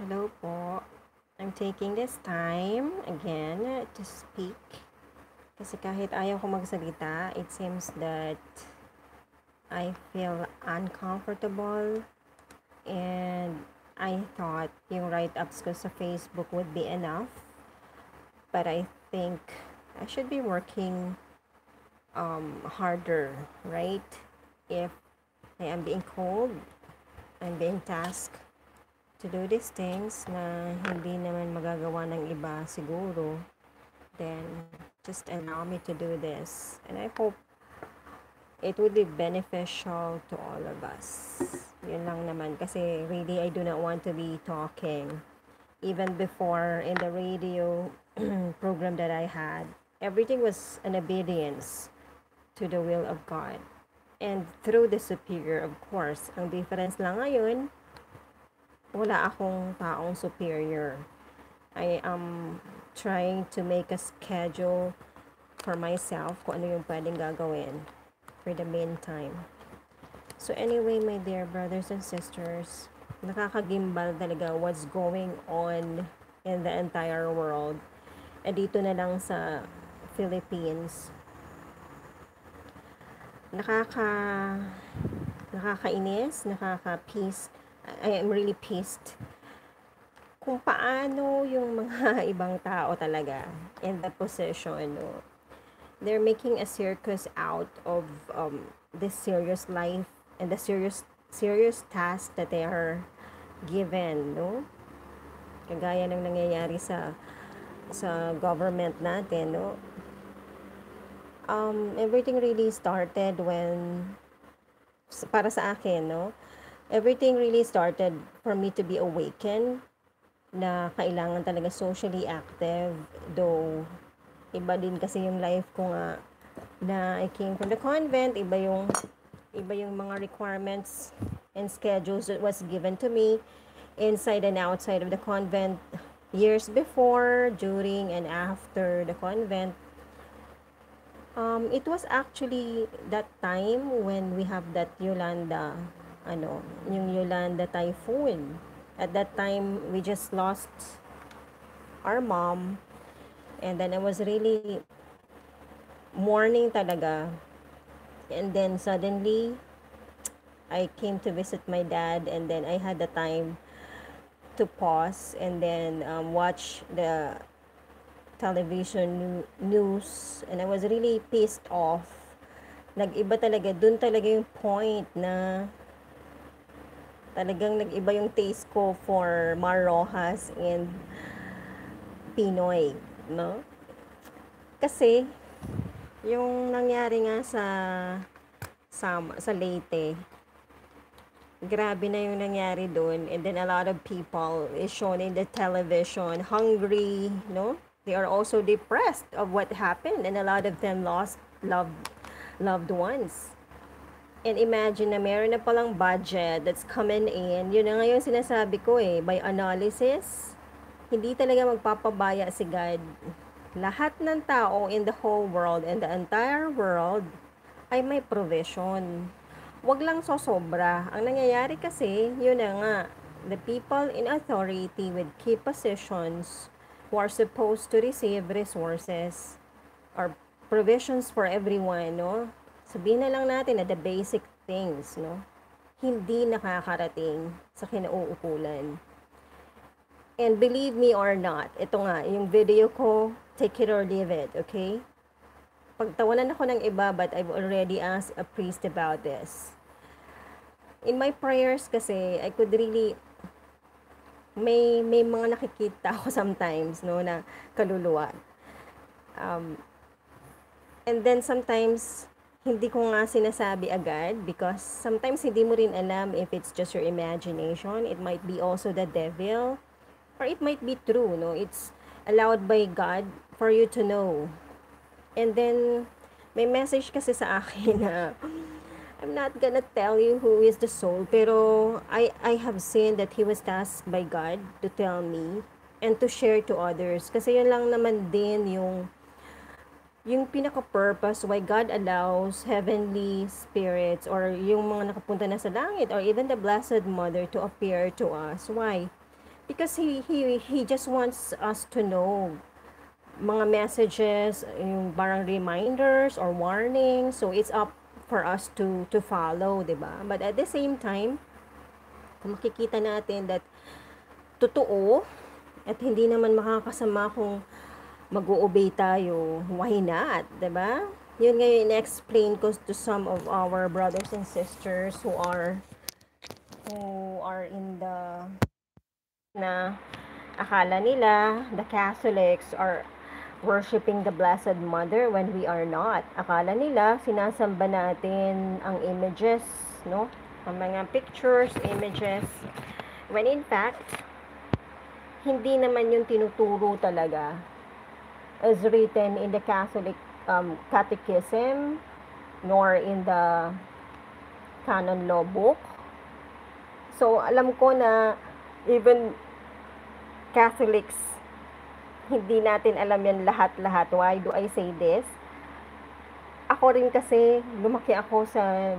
Hello po. I'm taking this time again to speak kasi kahit ayaw ko magsalita, it seems that I feel uncomfortable and I thought yung write-ups ko sa Facebook would be enough, but I think I should be working harder, right? If I am being called, I'm being tasked to do these things na hindi naman magagawa ng iba siguro, then just allow me to do this. And I hope it would be beneficial to all of us. Yun lang naman. Kasi really, I do not want to be talking. Even before in the radio program that I had, everything was an obedience to the will of God. And through the superior, of course. Ang difference lang ngayon, wala akong taong superior. I am trying to make a schedule for myself kung ano yung pwedeng gagawin for the meantime. So anyway, my dear brothers and sisters, nakakagimbal talaga what's going on in the entire world. E dito na lang sa Philippines. Nakakainis, nakaka-peace. I am really pissed kung paano yung mga ibang tao talaga in the position, no? They're making a circus out of this serious life and the serious task that they are given, no? Kagaya ng nangyayari sa government natin, no? Everything really started when, para sa akin, no? Everything really started for me to be awakened na kailangan talaga socially active, though iba din kasi yung life ko nga na I came from the convent, iba yung mga requirements and schedules that was given to me inside and outside of the convent years before, during, and after the convent. It was actually that time when we have that Yolanda, yung Yolanda typhoon. At that time, we just lost our mom. And then I was really mourning talaga. And then suddenly, I came to visit my dad. And then I had the time to pause and then watch the television news. And I was really pissed off. Nag-iba talaga. Dun talaga yung point na talagang nag-iba yung taste ko for Mar Rojas and Pinoy, no? Kasi yung nangyari nga sa Leyte, grabe na yung nangyari doon, and then a lot of people is shown in the television hungry, no? They are also depressed of what happened, and a lot of them lost loved ones. And imagine na meron na palang budget that's coming in. Yun na nga yung sinasabi ko by analysis, hindi talaga magpapabaya si God. Lahat ng tao in the whole world and the entire world ay may provision. Huwag lang sosobra. Ang nangyayari kasi, yun na nga, the people in authority with key positions who are supposed to receive resources or provisions for everyone, no? Sabihin na lang natin na the basic things, no? Hindi nakakarating sa kinauukulan. And believe me or not, ito nga, yung video ko, take it or leave it, okay? Pagtawanan ako ng iba, but I've already asked a priest about this. In my prayers kasi, I could really, may mga nakikita ako sometimes, no, na kaluluwa. And then sometimes, hindi ko nga sinasabi agad because sometimes hindi mo rin alam if it's just your imagination. It might be also the devil or it might be true, no? It's allowed by God for you to know. And then, may message kasi sa akin na I'm not gonna tell you who is the soul, pero I have seen that he was tasked by God to tell me and to share to others. Kasi yun lang naman din yung pinaka-purpose why God allows heavenly spirits or yung mga nakapunta na sa langit or even the Blessed Mother to appear to us. Why? Because he just wants us to know mga messages, yung parang reminders or warnings. So it's up for us to follow, 'di ba? But at the same time, kung makikita natin that totoo at hindi naman makakasama kung mag-o-obey tayo, why not, 'di ba? Yun nga yung explain ko to some of our brothers and sisters who are in the na akala nila the Catholics are worshiping the Blessed Mother when we are not. Akala nila sinasamba natin ang images, no? Ang mga pictures, images. When in fact, hindi naman yung tinuturo talaga as written in the Catholic Catechism nor in the Canon Law Book. So, alam ko na even Catholics, hindi natin alam yan lahat-lahat. Why do I say this? Ako rin kasi, lumaki ako sa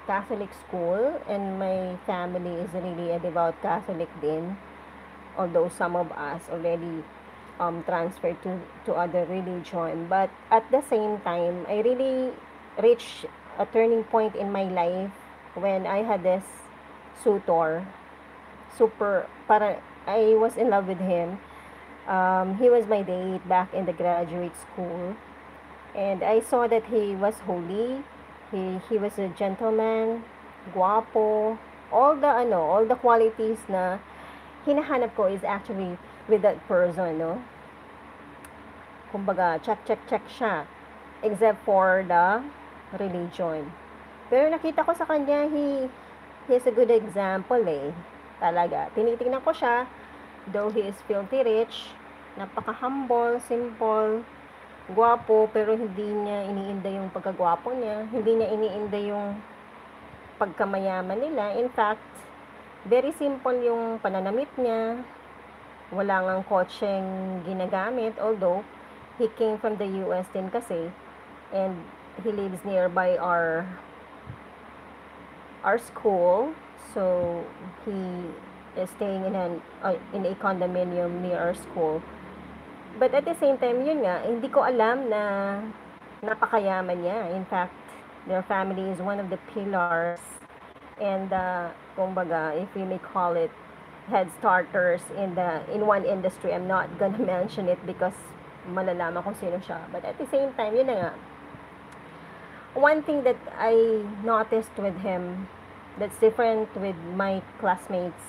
Catholic school and my family is really a devout Catholic din. Although some of us already transferred to other religion. But at the same time, I really reached a turning point in my life when I had this suitor. I was in love with him. He was my date back in the graduate school. And I saw that he was holy. He was a gentleman, guapo, all the qualities na hinahanap ko is actually with that person, no? Kumbaga, check siya. Except for the religion. Pero nakita ko sa kanya, he's a good example eh. Talaga. Tinitingnan ko siya, though he is filthy rich, napaka-humble, simple, guwapo, pero hindi niya iniinda yung pagkagwapo niya. Hindi niya iniinda yung pagkamayaman nila. In fact, very simple yung pananamit niya. Wala ngang kotseng ginagamit. Although, he came from the US din kasi. And he lives nearby our school. So, he is staying in a condominium near our school. But at the same time, yun nga, hindi ko alam na napakayaman niya. In fact, their family is one of the pillars and kumbaga, if we may call it head starters in one industry. I'm not gonna mention it because malalaman kung sino siya. But at the same time, yun na nga. One thing that I noticed with him that's different with my classmates,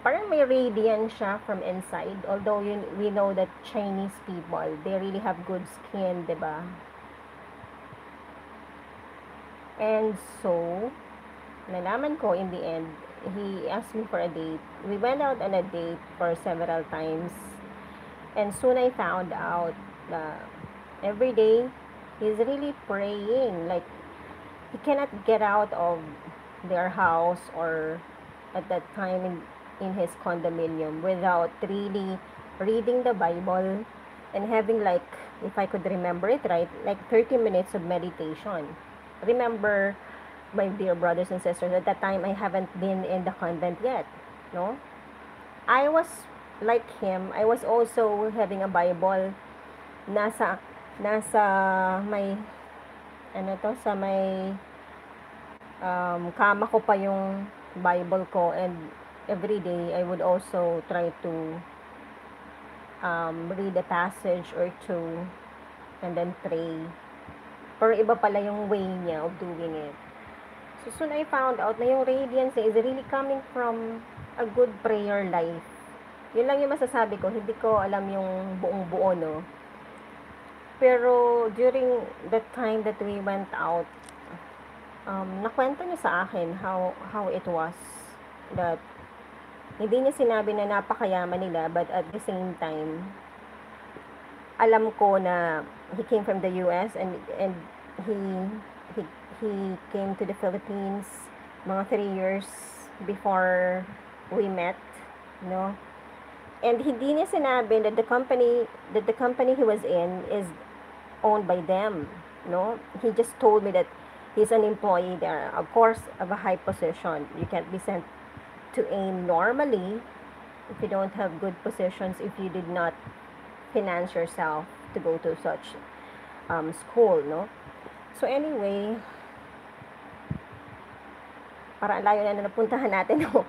parang may radiance siya from inside. Although we know that Chinese people, they really have good skin, diba? And so, nalaman ko in the end, he asked me for a date. We went out on a date for several times. And soon I found out that every day, he's really praying. Like, he cannot get out of their house or at that time in his condominium without really reading the Bible and having, like, if I could remember it right, like 30 minutes of meditation. Remember, my dear brothers and sisters, at that time I haven't been in the convent yet, no? I was like him. I was also having a Bible nasa may sa may kama ko pa yung Bible ko, and every day I would also try to read a passage or two and then pray. Pero iba pala yung way niya of doing it. So soon I found out na yung radiance is really coming from a good prayer life. Yun lang yung masasabi ko. Hindi ko alam yung buong buo, no? Pero during the time that we went out, nakwento niya sa akin how it was that hindi niya sinabi na napakayaman nila, but at the same time, alam ko na he came from the US and he came to the Philippines mga 3 years before we met, no? And hindi niya sinabi that the company he was in is owned by them, no? He just told me that he's an employee there, of course, of a high position. You can't be sent to aim normally if you don't have good positions, if you did not finance yourself to go to such school, no? So anyway, para ang layo na napuntahan natin, no?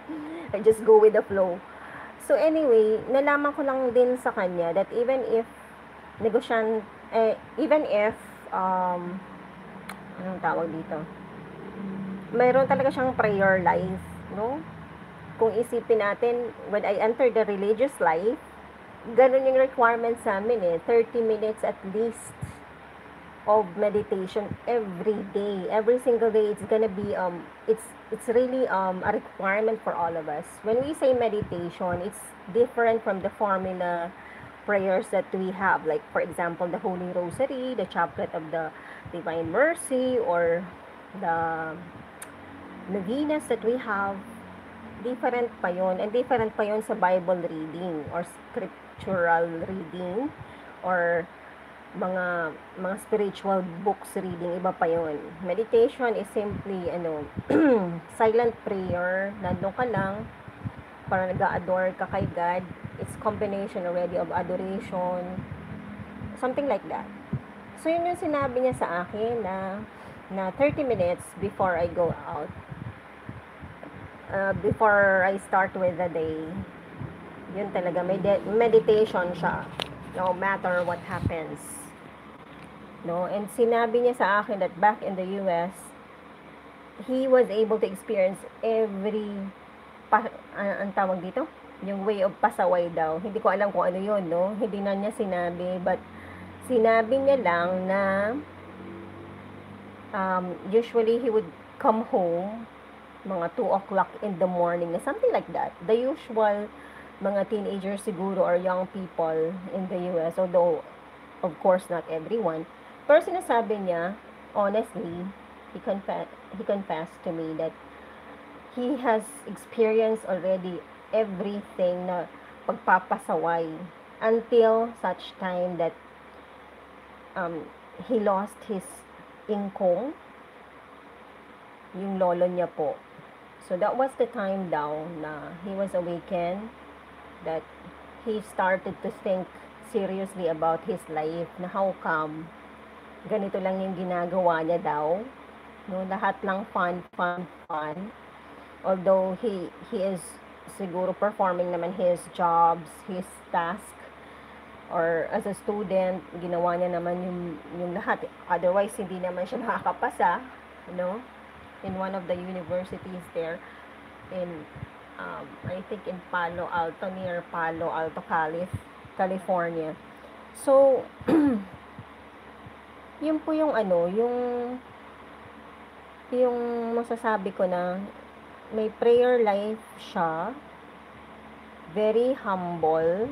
I just go with the flow. So anyway, nalaman ko lang din sa kanya that even if even if anong tawag dito, mayroon talaga siyang prayer life, no? Kung isipin natin, when I entered the religious life, ganun yung requirements sa amin 30 minutes at least of meditation every day. Every single day, it's gonna be, it's really a requirement for all of us. When we say meditation, it's different from the formula prayers that we have. Like, for example, the Holy Rosary, the Chaplet of the Divine Mercy, or the novenas that we have. Different pa yun. And different pa yun sa Bible reading or scriptural reading or mga spiritual books reading, iba pa yun. Meditation is simply silent prayer, nandun ka lang para nag-adore ka kay God. It's combination already of adoration, something like that. So yun yung sinabi niya sa akin na 30 minutes before I go out, before I start with the day, yun talaga, meditation siya, no matter what happens. No, and sinabi niya sa akin that back in the US, he was able to experience every ang tawag dito, yung way of pasaway daw. Hindi ko alam kung ano yun, no? Hindi na niya sinabi, but sinabi niya lang na usually he would come home mga 2 o'clock in the morning, something like that. The usual mga teenagers siguro or young people in the US, although of course not everyone. Pero sinasabi niya, honestly, he confessed to me that he has experienced already everything na pagpapasaway until such time that he lost his income, yung lolo niya po. So that was the time daw na he was awakened, that he started to think seriously about his life, na how come ganito lang yung ginagawa niya daw, no? Lahat lang fun. Although he is siguro performing naman his jobs, his task, or as a student, ginawa niya naman yung lahat. Otherwise, hindi naman siya makakapasa, no? In one of the universities there in I think in Palo Alto, near Palo Alto, California. So yun po yung yung masasabi ko na may prayer life siya, very humble.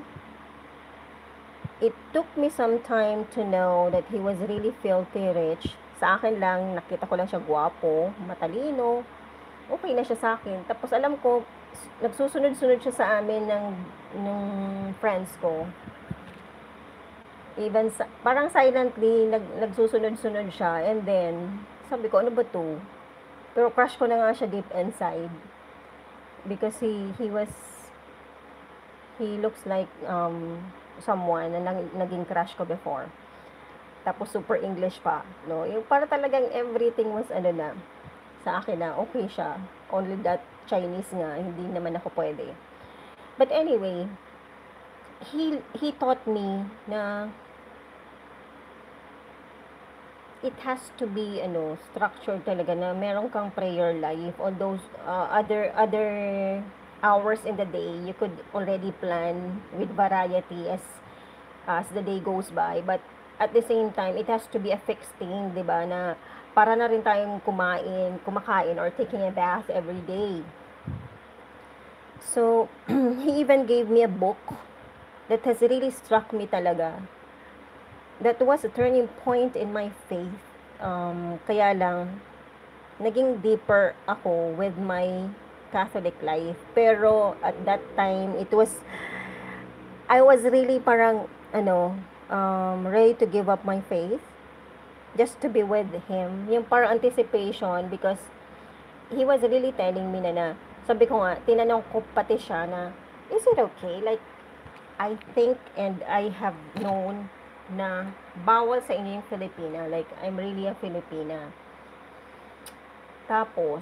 It took me some time to know that he was really filthy rich. Sa akin lang, nakita ko lang siya gwapo, matalino, okay na siya sa akin. Tapos alam ko, nagsusunod-sunod siya sa amin ng friends ko. Even parang silently nagsusunod-sunod siya, and then sabi ko, ano ba to? Pero crush ko na nga siya deep inside because he looks like someone na naging crush ko before. Tapos super English pa, no? Yung para talagang everything was sa akin na okay siya. Only that Chinese nga, hindi naman ako pwede. But anyway, he taught me na it has to be structured talaga, na meron kang prayer life. All those other hours in the day, you could already plan with variety as the day goes by. But at the same time, it has to be a fixed thing, 'di ba? Na para na rin tayong kumakain or taking a bath every day. So, he even gave me a book that has really struck me talaga. That was a turning point in my faith. Kaya lang, naging deeper ako with my Catholic life. Pero at that time, I was really parang, ready to give up my faith just to be with him. Yung parang anticipation, because he was really telling me na Sabi ko nga, tinanong ko pati siya na, is it okay? Like, I think and I have known na bawal sa inyo yung Filipina. Like, I'm really a Filipina. Tapos,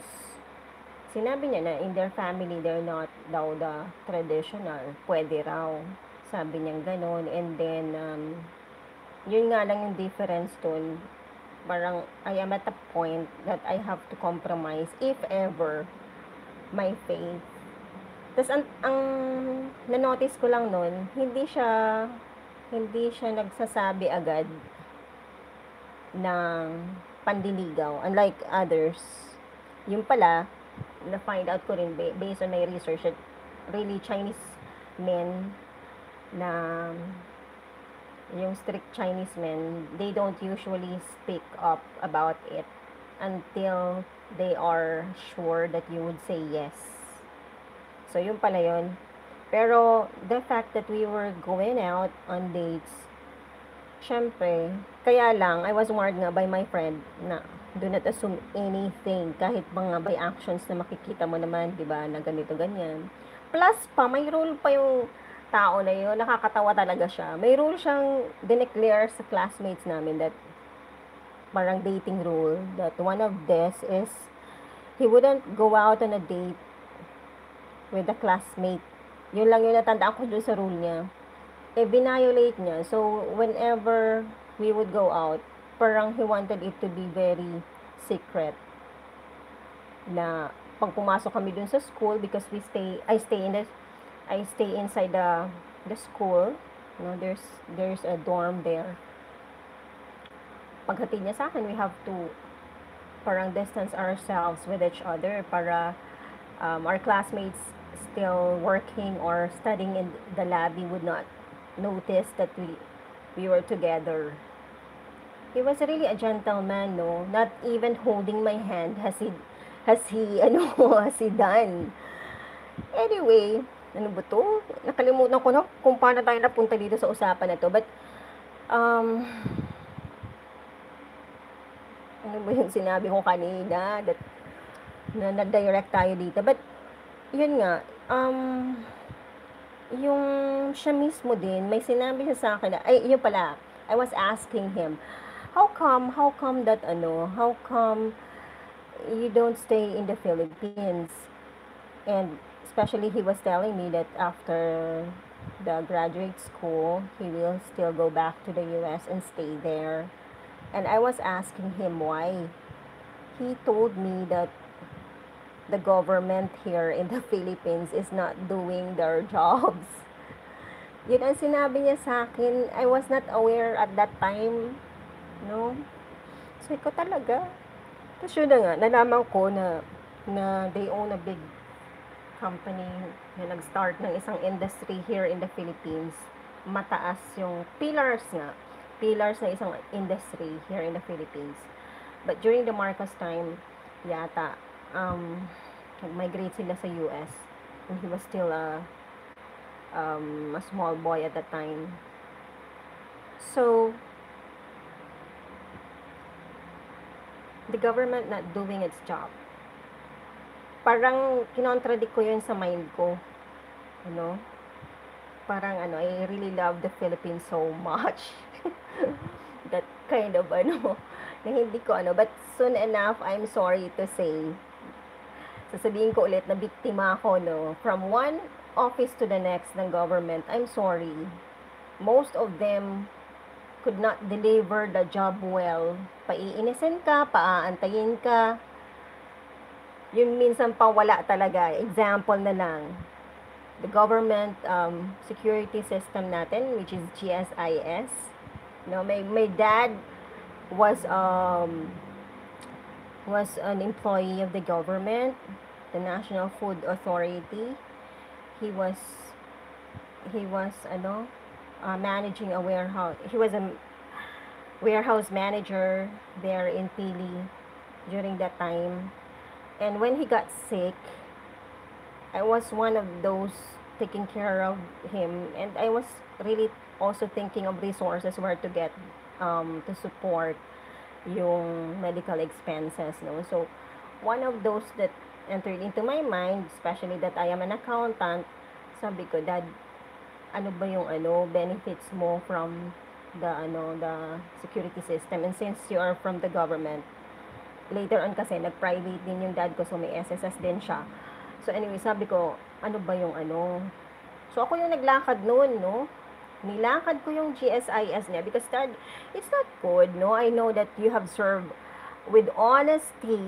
sinabi niya na in their family, they're not daw the traditional. Pwede raw. Sabi niya ganon. And then, yun nga lang yung difference dun. Parang, I am at a point that I have to compromise, if ever, my faith. Tapos, ang na-notice ko lang nun, hindi siya nagsasabi agad ng pandiligaw. Unlike others, yung pala, na-find out ko rin based on my research that really Chinese men na yung strict Chinese men, they don't usually speak up about it until they are sure that you would say yes. So, yun pala yun. Pero, the fact that we were going out on dates, syempre, kaya lang, I was warned nga by my friend na do not assume anything, kahit mga by actions na makikita mo naman, di ba, na ganito, ganyan. Plus pa, may rule pa yung tao na yun, nakakatawa talaga siya. May rule siyang dineclare sa classmates namin that parang dating rule, that one of this is he wouldn't go out on a date with a classmate. Yun lang yung natandaan ko dun sa rule niya. Violate niya. So, whenever we would go out, parang he wanted it to be very secret. Na pag pumasok kami dun sa school, because I stay inside the school. You know, there's a dorm there. Paghatid niya sa akin, we have to parang distance ourselves with each other para our classmates still working or studying in the lobby would not notice that we were together. He was really a gentleman, no? Not even holding my hand has he has he done. Anyway, ano ba to? Nakalimutan ko na kung paano tayo napunta dito sa usapan na to. But, ano ba yung sinabi ko kanina? That, na na-direct tayo dito. But, yun nga, yung siya mismo din, may sinabi siya sa akin na, ay, yun pala, I was asking him, how come you don't stay in the Philippines? And especially he was telling me that after the graduate school, he will still go back to the US and stay there. And I was asking him why. He told me that the government here in the Philippines is not doing their jobs. Yun ang sinabi niya sa akin. I was not aware at that time. No? So, ko talaga. Tapos yun na nga, nalaman ko na they own a big company na nag-start ng isang industry here in the Philippines. Mataas yung pillars na isang industry here in the Philippines. But during the Marcos time, yata, nag-migrate sila sa US. And he was still a small boy at that time. So, the government not doing its job. Parang kinontradict ko yun sa mind ko. Ano? Parang I really love the Philippines so much. That kind of na hindi ko but soon enough, I'm sorry to say, sasabihin ko ulit na biktima ako, no? From one office to the next ng government, I'm sorry. Most of them could not deliver the job well. Paiinisin ka, paaantayin ka. Yun minsan pa wala talaga. Example na lang. The government security system natin, which is GSIS. No, my dad was an employee of the government, the National Food Authority. He was managing a warehouse. He was a warehouse manager there in Pili during that time. And when he got sick, I was one of those taking care of him, and I was really also thinking of resources where to get to support yung medical expenses, no? So one of those that entered into my mind, especially that I am an accountant. Sabi ko, Dad, ano ba yung benefits mo from the security system? And since you are from the government, later on kasi nag-private din yung dad ko, so may SSS din siya. So anyway, sabi ko, ano ba yung So ako yung naglakad noon, no? Nilakad ko yung GSIS niya because Dad, it's not good, no? I know that you have served with honesty.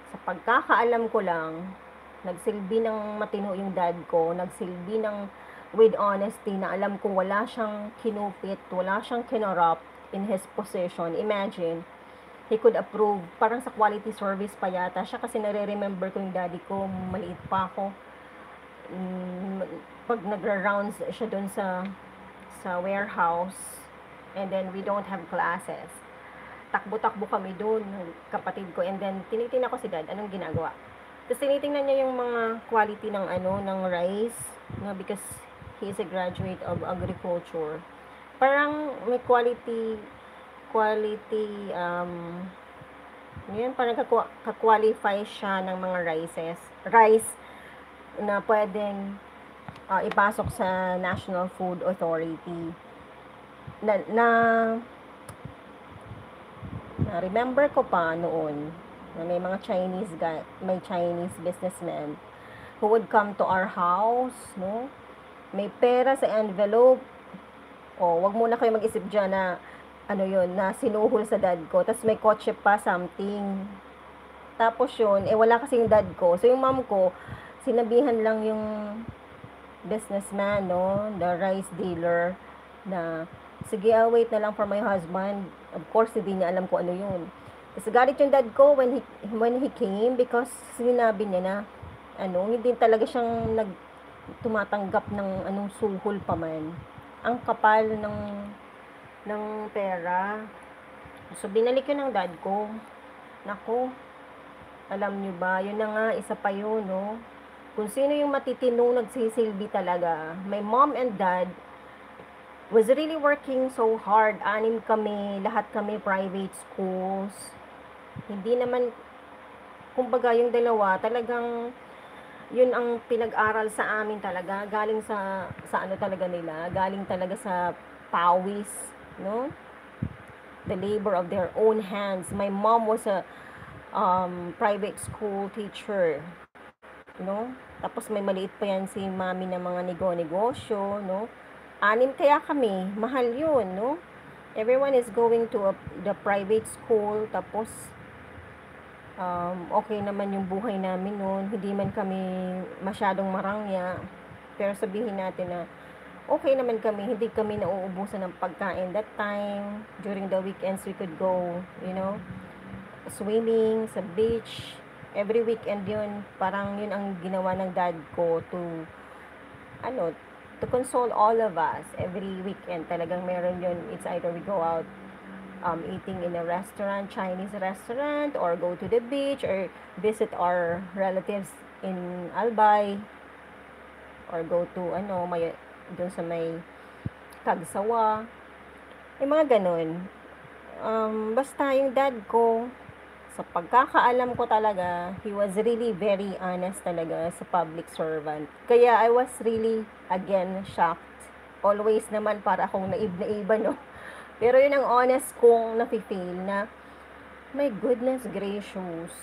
Sa pagkakaalam ko lang, nagsilbi ng matino yung dad ko, nagsilbi ng with honesty na alam ko wala siyang kinupit, wala siyang kinorrupt in his position. Imagine, he could approve, parang sa quality service pa yata siya kasi nare-remember ko yung daddy ko, maliit pa ako. Pag nagra-rounds siya dun sa warehouse, and then we don't have classes. Takbo-takbo kami dun, kapatid ko, and then tinitingnan ko si dad, anong ginagawa. Tapos tinitingnan niya yung mga quality ng ng rice, no, because he is a graduate of agriculture. Parang may quality yun, parang ka-qualify siya ng mga rice na pwedeng ipasok sa National Food Authority. Na remember ko pa noon na may mga Chinese businessmen who would come to our house, no? May pera sa envelope. Wag muna kayo mag-isip dyan na na sinuhol sa dad ko. Tapos may kotse pa, something. Tapos yun, wala kasi yung dad ko. So yung mom ko, sinabihan lang yung businessman, no, the rice dealer, na sige, wait na lang for my husband. Of course, hindi niya alam kung ano yun. Tapos galit yung dad ko when he came because sinabi niya na hindi talaga siyang tumatanggap ng suhol pa man. Ang kapal ng pera. So binalik yun ng dad ko. Nako, alam nyo ba, yun na nga, isa pa yun, no? Kung sino yung matitinong nagsisilbi talaga. My mom and dad was really working so hard. 6 kami, lahat kami private schools. Hindi naman, kumbaga yung dalawa, talagang yun ang pinag-aral sa amin talaga. Galing sa talaga nila. Galing talaga sa pawis, no? The labor of their own hands. My mom was a private school teacher, no? Tapos may maliit pa yan si mami ng mga negosyo, no? 6 kaya kami, mahal yun, no? Everyone is going to the private school, tapos okay naman yung buhay namin noon. Hindi man kami masyadong marangya, pero sabihin natin na okay naman kami, hindi kami nauubusan ng pagkain that time. During the weekends, we could go, swimming sa beach. Every weekend yun, parang yun ang ginawa ng dad ko to console all of us. Every weekend, talagang meron yun. It's either we go out eating in a restaurant, Chinese restaurant, or go to the beach, or visit our relatives in Albay, or go to doon sa may Kagsawa, yung mga ganun. Basta yung dad ko, sa pagkakaalam ko talaga, he was really very honest talaga sa public servant. Kaya I was really, again, shocked. Always naman para akong naib-naiba, no? Pero yun ang honest kong nafe-feel na, my goodness gracious,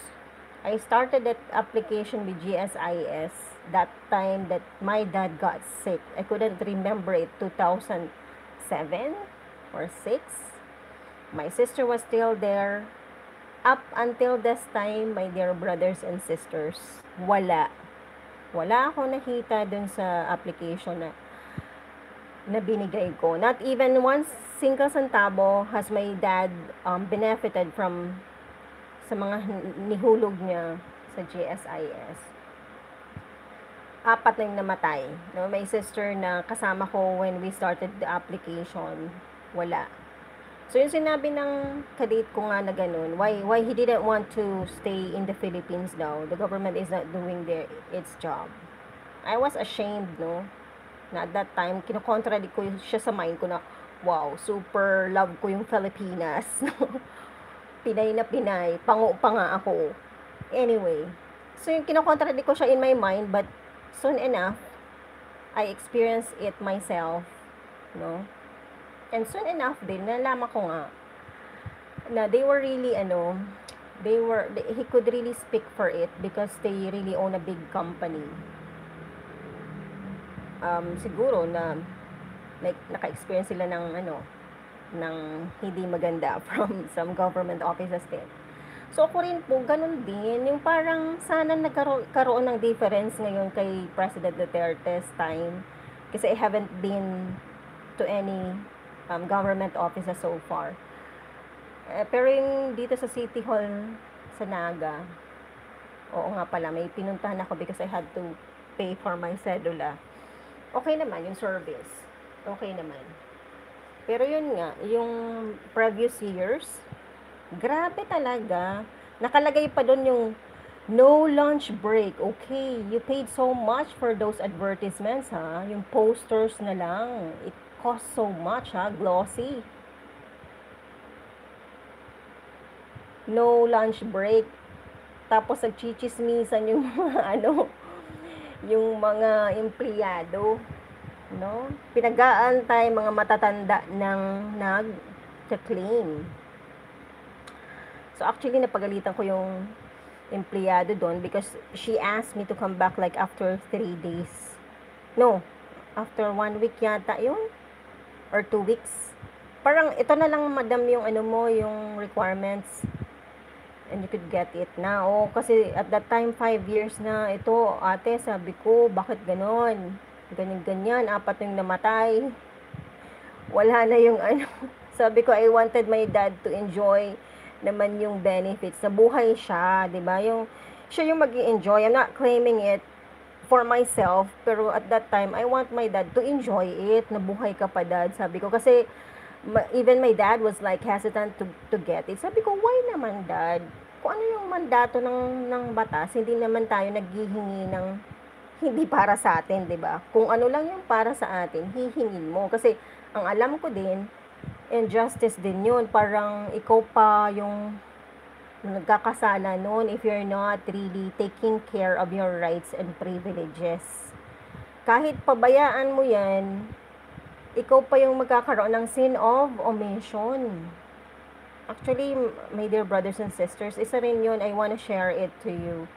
I started that application with GSIS that time that my dad got sick. I couldn't remember it, 2007 or 6. My sister was still there. Up until this time, my dear brothers and sisters, wala ako nakita dun sa application na binigay ko. Not even one single centavo has my dad benefited from sa mga nihulog niya sa GSIS. 4 na yung namatay. No? May sister na kasama ko when we started the application, wala. So yung sinabi ng kadate ko nga na ganun, why he didn't want to stay in the Philippines daw. The government is not doing its job. I was ashamed, no? Na at that time, kinokontradict ko siya sa mind ko na, wow, super love ko yung Pilipinas. Pinay na Pinay, pango pa nga ako. Anyway, So, yung kinokontradict ko siya in my mind, but soon enough, I experienced it myself, no? And soon enough din, nalaman ko nga, na they were really, he could really speak for it because they really own a big company. Siguro na, like, naka-experience sila ng hindi maganda from some government offices din. So, ako rin po, ganun din. Yung parang sana nagkaroon ng difference ngayon kay President Duterte's time. Kasi I haven't been to any government offices so far. Pero yung dito sa City Hall sa Naga, oo nga pala, may pinuntahan ako because I had to pay for my cedula. Okay naman yung service. Okay naman. Pero yun nga, yung previous years, grabe talaga. Nakalagay pa doon yung no lunch break. Okay, you paid so much for those advertisements, ha? Yung posters na lang. It costs so much, ha? Glossy. No lunch break. Tapos nagchichismisan yung mga yung mga empleyado, no? Pinag-aantay mga matatanda ng nag-claim. So, actually, napagalitan ko yung empleyado doon because she asked me to come back like after 3 days. No, after 1 week yata yun. Or 2 weeks. Parang, ito na lang, madam, yung yung requirements. And you could get it na. Oh, kasi at that time, 5 years na. Ito, ate, sabi ko, bakit ganon? Ganyan-ganyan, 4 yung namatay. Wala na yung Sabi ko, I wanted my dad to enjoy naman yung benefits. Nabuhay siya, 'di ba? Siya yung magi-enjoy. I'm not claiming it for myself, pero at that time I want my dad to enjoy it. Nabuhay ka pa, dad, sabi ko, kasi even my dad was like hesitant to get it. Sabi ko, why naman, dad? Kung ano yung mandato ng batas, hindi naman tayo naghihingi ng hindi para sa atin, 'di ba? Kung ano lang yung para sa atin, hihingin mo, kasi ang alam ko din, injustice din yun. Parang ikaw pa yung nagkakasala noon if you're not really taking care of your rights and privileges. Kahit pabayaan mo yan, ikaw pa yung magkakaroon ng sin of omission. Actually, my dear brothers and sisters, isa rin yun, I wanna share it to you.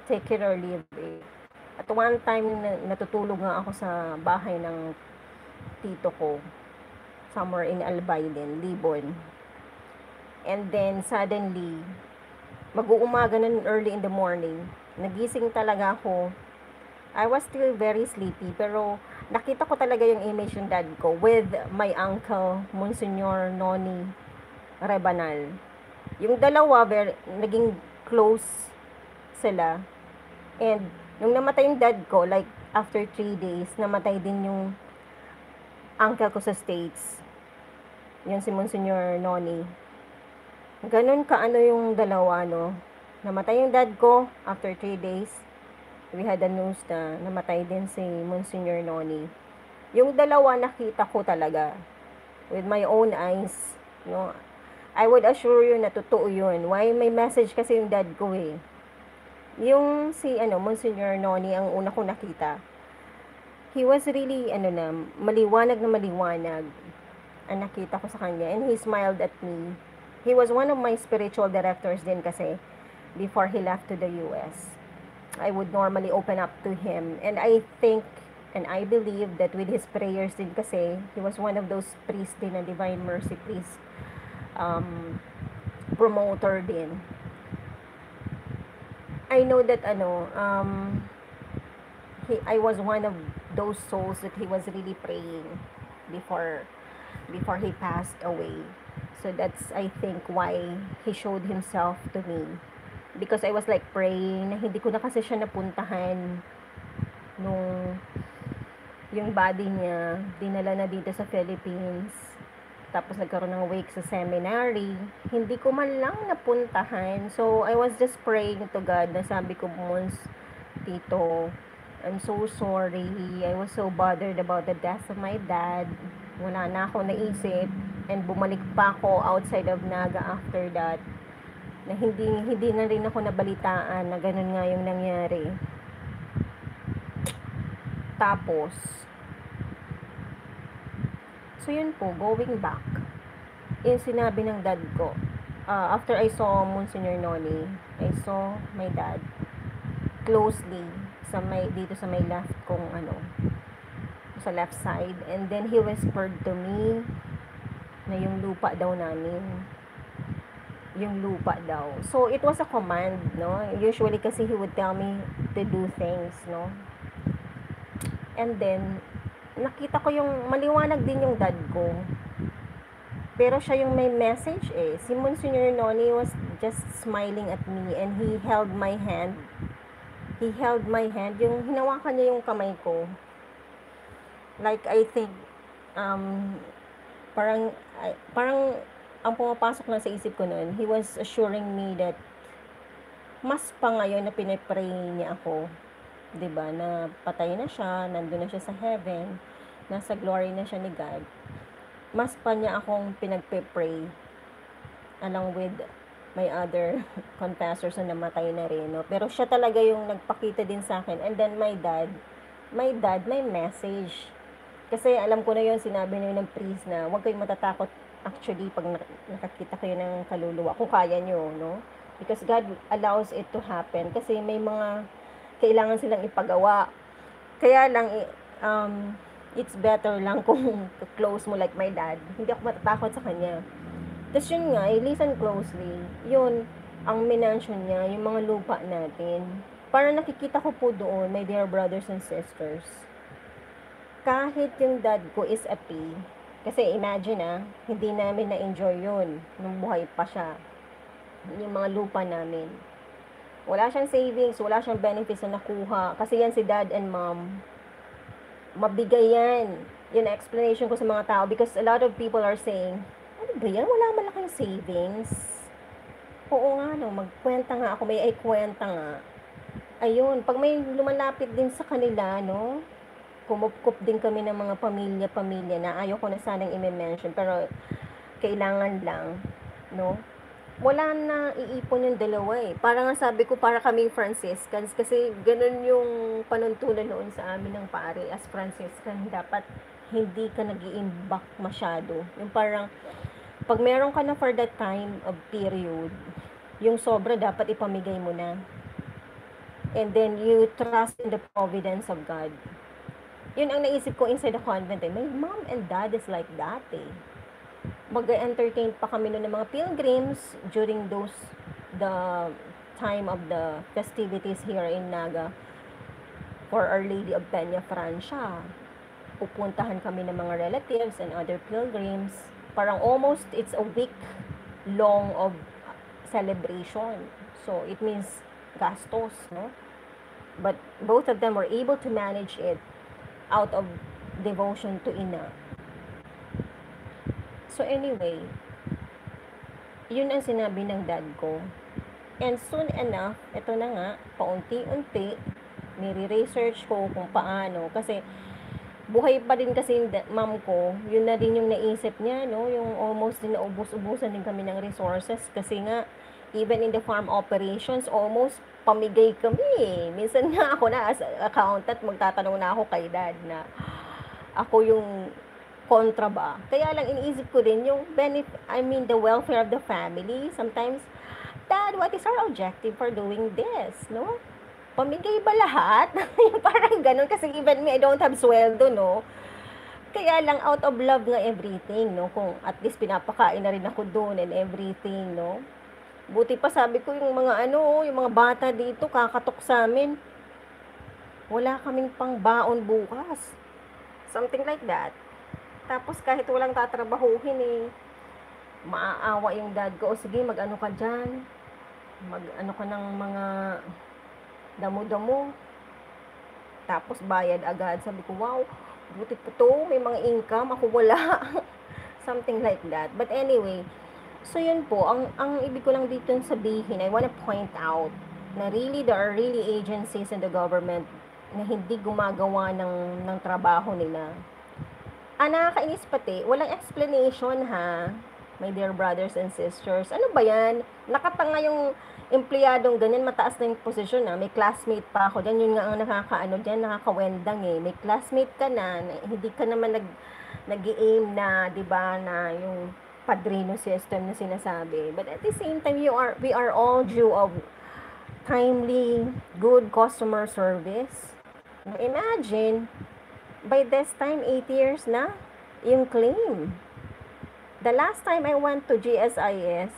Take it or leave it. At one time, natutulog nga ako sa bahay ng tito ko, somewhere in Albay din, Libon. And then, suddenly, mag-uumaga nun early in the morning, nagising talaga ako. I was still very sleepy, pero nakita ko talaga yung image ng dad ko with my uncle, Monsignor Noni Rebanal. Yung dalawa, naging close sila. And, nung namatay yung dad ko, like, after 3 days, namatay din yung uncle ko sa States. Yun si Monsignor Noni. Ganun yung dalawa, no? Namatay yung dad ko after 3 days. We had the news na namatay din si Monsignor Noni. Yung dalawa nakita ko talaga with my own eyes, no? I would assure you na totoo yun. Why? May message kasi yung dad ko eh. Yung si Monsignor Noni ang una kong nakita. He was really maliwanag na maliwanag ang nakita ko sa kanya, and he smiled at me. He was one of my spiritual directors din kasi before he left to the US. I would normally open up to him, and I think and I believe that with his prayers din kasi, he was one of those priests din, na Divine Mercy priest, promoter din. I know that I was one of those souls that he was really praying before he passed away. So that's, I think, why he showed himself to me. Because I was like praying, na hindi ko na kasi siya napuntahan nung yung body niya, dinala na dito sa Philippines. Tapos nagkaroon ng wake sa seminary. Hindi ko man lang napuntahan. So I was just praying to God, na sabi ko, Mons, Tito, I'm so sorry. I was so bothered about the death of my dad. Wala na ako naisip, and bumalik pa ako outside of Naga after that. na hindi na rin ako nabalitaan na ganun nga yung nangyari. Tapos, so yun po, going back, yung sinabi ng dad ko, after I saw Monsignor Noni, I saw my dad closely dito sa may left kong sa left side, and then he whispered to me na yung lupa daw namin, yung lupa daw. So it was a command, no? Usually kasi he would tell me to do things, no? And then nakita ko yung maliwanag din yung dad ko, pero siya yung may message eh. Si Monsignor Noni was just smiling at me, and he held my hand, yung hinawakan niya yung kamay ko, like I think parang ang pumapasok lang sa isip ko noon, he was assuring me that mas pa ngayon na pinipray niya ako, 'di ba, na patay na siya, nandun na siya sa heaven, nasa glory na siya ni God. Mas pa niya akong pinagpe-pray along with my other confessors na namatay na rin, no? Pero siya talaga yung nagpakita din sa akin. And then my dad, may message. Kasi alam ko na yun, sinabi na yun ng priest na huwag kayong matatakot actually pag nakakita kayo ng kaluluwa, kung kaya nyo, no? Because God allows it to happen. Kasi may mga kailangan silang ipagawa. Kaya lang, it's better lang kung close mo like my dad. Hindi ako matatakot sa kanya. Tapos yun nga, listen closely, yun, ang minention niya, yung mga lupa natin. Para nakikita ko po doon, my dear brothers and sisters, kahit yung dad ko is a P, kasi imagine hindi namin na-enjoy yun nung buhay pa siya, yung mga lupa namin. Wala siyang savings, wala siyang benefits na nakuha, kasi yan si dad and mom, mabigay yan. Yun ang explanation ko sa mga tao, because a lot of people are saying, ano ba yan? Wala malaking savings. Oo nga, no, magkwenta nga ako, may kwenta nga. Ayun, pag may lumalapit din sa kanila, no, kumupkup din kami ng mga pamilya na ayaw ko na sanang i-mention, pero kailangan lang, no. Wala na iipon yung dalawa eh. Para nga sabi ko, para kaming Franciscans, kasi ganun yung panuntunan noon sa amin ng pare as Franciscan, dapat hindi ka nag-i-imbak masyado. Yung parang, pag meron ka na for that time of period, yung sobra dapat ipamigay mo na. And then, you trust in the providence of God. Yun ang naisip ko inside the convent eh. My mom and dad is like that eh. Mag-entertain pa kami noon ng mga pilgrims during the time of the festivities here in Naga for Our Lady of Peña Francia. Pupuntahan kami ng mga relatives and other pilgrims. Parang almost it's a week long of celebration. So it means gastos, no? But both of them were able to manage it out of devotion to Ina. So anyway, yun ang sinabi ng dad ko. And soon enough, ito na nga, paunti-unti, nire-research ko kung paano. Kasi buhay pa din kasi yung mom ko, yun na din yung naisip niya, no? Yung almost din naubos-ubusan din kami ng resources. Kasi nga, even in the farm operations, almost pamigay kami. Minsan nga ako na as accountant, magtatanong na ako kay dad na ako yung kontra ba. Kaya lang iniisip ko din yung the welfare of the family. Sometimes, Dad, what is our objective for doing this? No? Pamigay ba lahat? Parang ganun. Kasi even me, I don't have sweldo, no? Kaya lang, out of love nga everything, no? Kung at least pinapakain na rin ako doon and everything, no? Buti pa sabi ko yung mga yung mga bata dito, kakatok sa amin. Wala kaming pang baon bukas. Something like that. Tapos kahit walang tatrabahuhin maaawa yung dad ko, o sige, mag-ano ka dyan. Mag-ano ka ng mga damo-damo. Tapos bayad agad. Sabi ko, wow, buti po to, may mga income, ako wala. Something like that. But anyway, so yun po, ang ibig ko lang dito sabihin, I wanna point out na really, there are really agencies in the government na hindi gumagawa ng trabaho nila. Nakakainis pati, walang explanation ha. My dear brothers and sisters. Ano ba yan? Nakatanga yung empleyadong ganyan, mataas na yung posisyon na. May classmate pa ako dyan. Yun nga ang nakakaano dyan, nakakawendang eh. May classmate ka na hindi ka naman nag-i-aim na, di ba, na yung padrino system na sinasabi. But at the same time, we are all due of timely, good customer service. Imagine, by this time, 8 years na, yung claim. The last time I went to GSIS,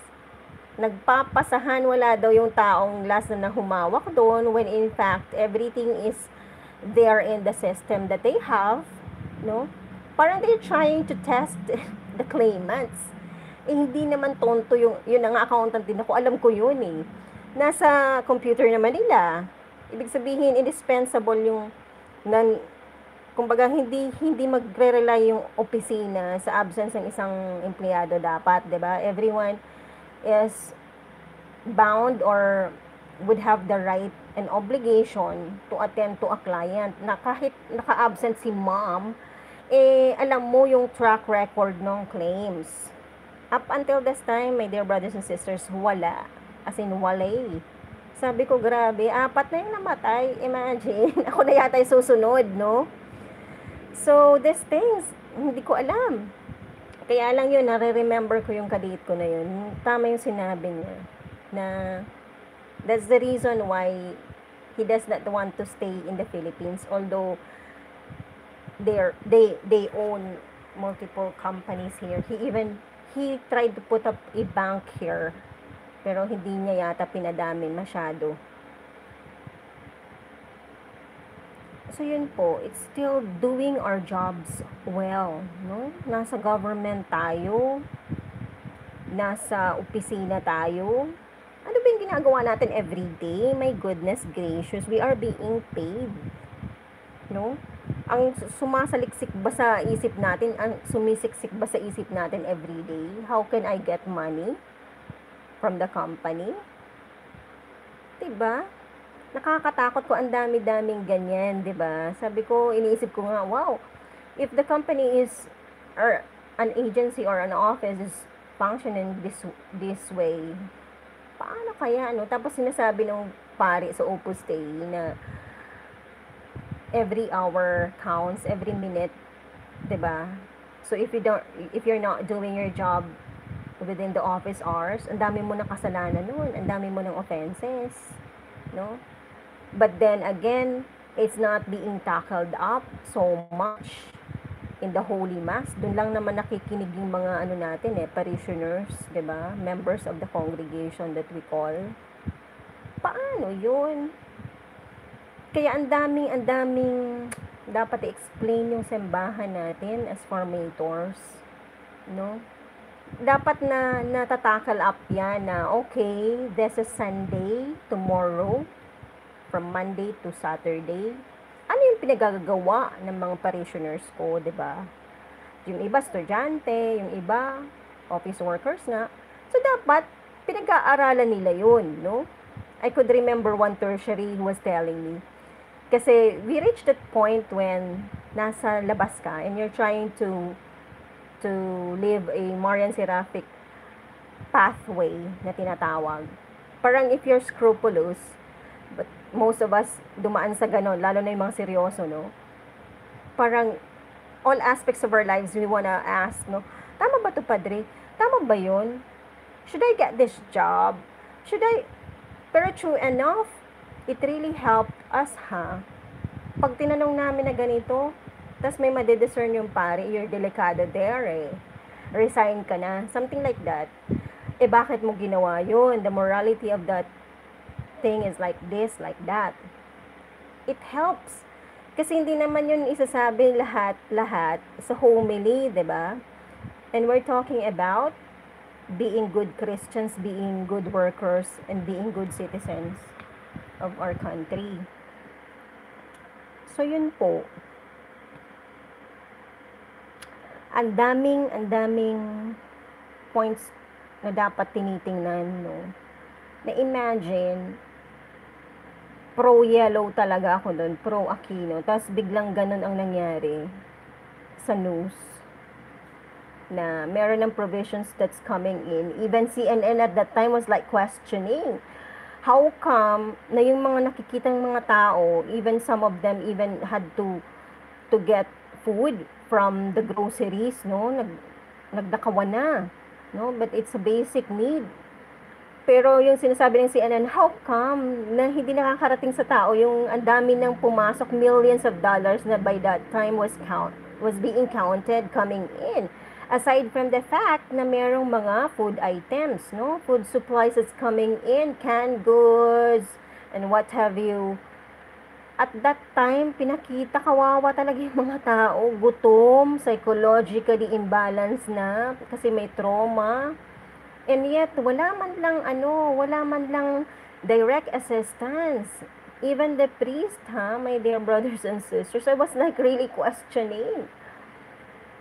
nagpapasahan, wala daw yung taong last na humawak doon, when in fact, everything is there in the system that they have, no? Parang they're trying to test the claimants. Hindi naman tonto yun ang accountant din ako, alam ko yun eh. Nasa computer naman nila. Ibig sabihin, indispensable yung kumbaga hindi magre-rely yung opisina sa absence ng isang empleyado dapat, 'di ba? Everyone is bound or would have the right and obligation to attend to a client. Na kahit naka-absent si mom, alam mo yung track record ng claims. Up until this time, my dear brothers and sisters, wala. As in, wala eh. Sabi ko, grabe, 4 na yung namatay. Imagine, ako na yata yung susunod, no? So, these things, hindi ko alam. Kaya lang yun, nare-remember ko yung kadate ko na yun. Tama yung sinabi niya. Na, that's the reason why he does not want to stay in the Philippines. Although, they own multiple companies here. He tried to put up a bank here. Pero hindi niya yata pinadamin masyado. So yun po, it's still doing our jobs well, no? Nasa government tayo, nasa opisina tayo. Ano ba yung ginagawa natin every day? My goodness gracious, we are being paid, no? Ang sumasaliksik ba sa isip natin, ang sumisiksik ba sa isip natin every day? How can I get money from the company? Diba? Nakakatakot ko, ang dami-daming ganyan, 'di ba? Sabi ko, iniisip ko nga, wow, if the company is or an agency or an office is functioning this way, paano kaya ano? Tapos sinasabi ng pari sa Opus Dei na every hour counts, every minute, 'di ba? So if you're not doing your job within the office hours, ang dami mo ng kasalanan noon, ang dami mo ng offenses, no? But then again, it's not being tackled up so much in the Holy Mass. Doon lang naman nakikinig yung mga ano natin parishioners, 'di ba? Members of the congregation that we call. Paano 'yun? Kaya ang daming dapat i-explain yung simbahan natin as formators, no? Dapat na natatakal up yan na, okay, this is Sunday, tomorrow, from Monday to Saturday, ano yung pinagagawa ng mga parishioners ko, 'di ba? Yung iba estudyante, yung iba office workers nga. So dapat pinag-aaralan nila 'yun, no? I could remember one tertiary who was telling me, kasi we reached that point when nasa labas ka and you're trying to live a Marian Seraphic pathway na tinatawag. Parang if you're scrupulous, but most of us dumaan sa ganon, lalo na yung mga seryoso, no? Parang all aspects of our lives we wanna ask, no? Tama ba to, Padre? Tama ba yun? Should I get this job? Pero true enough, it really helped us, ha? Pag tinanong namin na ganito, tas may madidiscern yung pare, you're delikado there, resign ka na, something like that. Bakit mo ginawa yun? The morality of that thing is like this, like that. It helps. Kasi hindi naman yun isasabi lahat sa homily, 'di ba? And we're talking about being good Christians, being good workers, and being good citizens of our country. So yun po. Ang daming points na dapat tinitingnan, no? Na imagine, pro-yellow talaga ako doon, pro-Aquino. Tapos biglang ganun ang nangyari sa news. na meron ng provisions that's coming in. Even CNN at that time was like questioning, how come na yung mga nakikitang mga tao, even some of them even had to get food from the groceries, no? Nagdakawan na, no? But it's a basic need. Pero yung sinasabi ng CNN, how come na hindi nakakarating sa tao yung ang dami nang pumasok, millions of dollars na by that time was being counted coming in. Aside from the fact na merong mga food items, no? Food supplies is coming in, canned goods, and what have you. At that time, pinakita kawawa talaga yung mga tao, gutom, psychologically imbalanced na, kasi may trauma. And yet, wala man lang direct assistance. Even the priest, my dear brothers and sisters, I was like really questioning.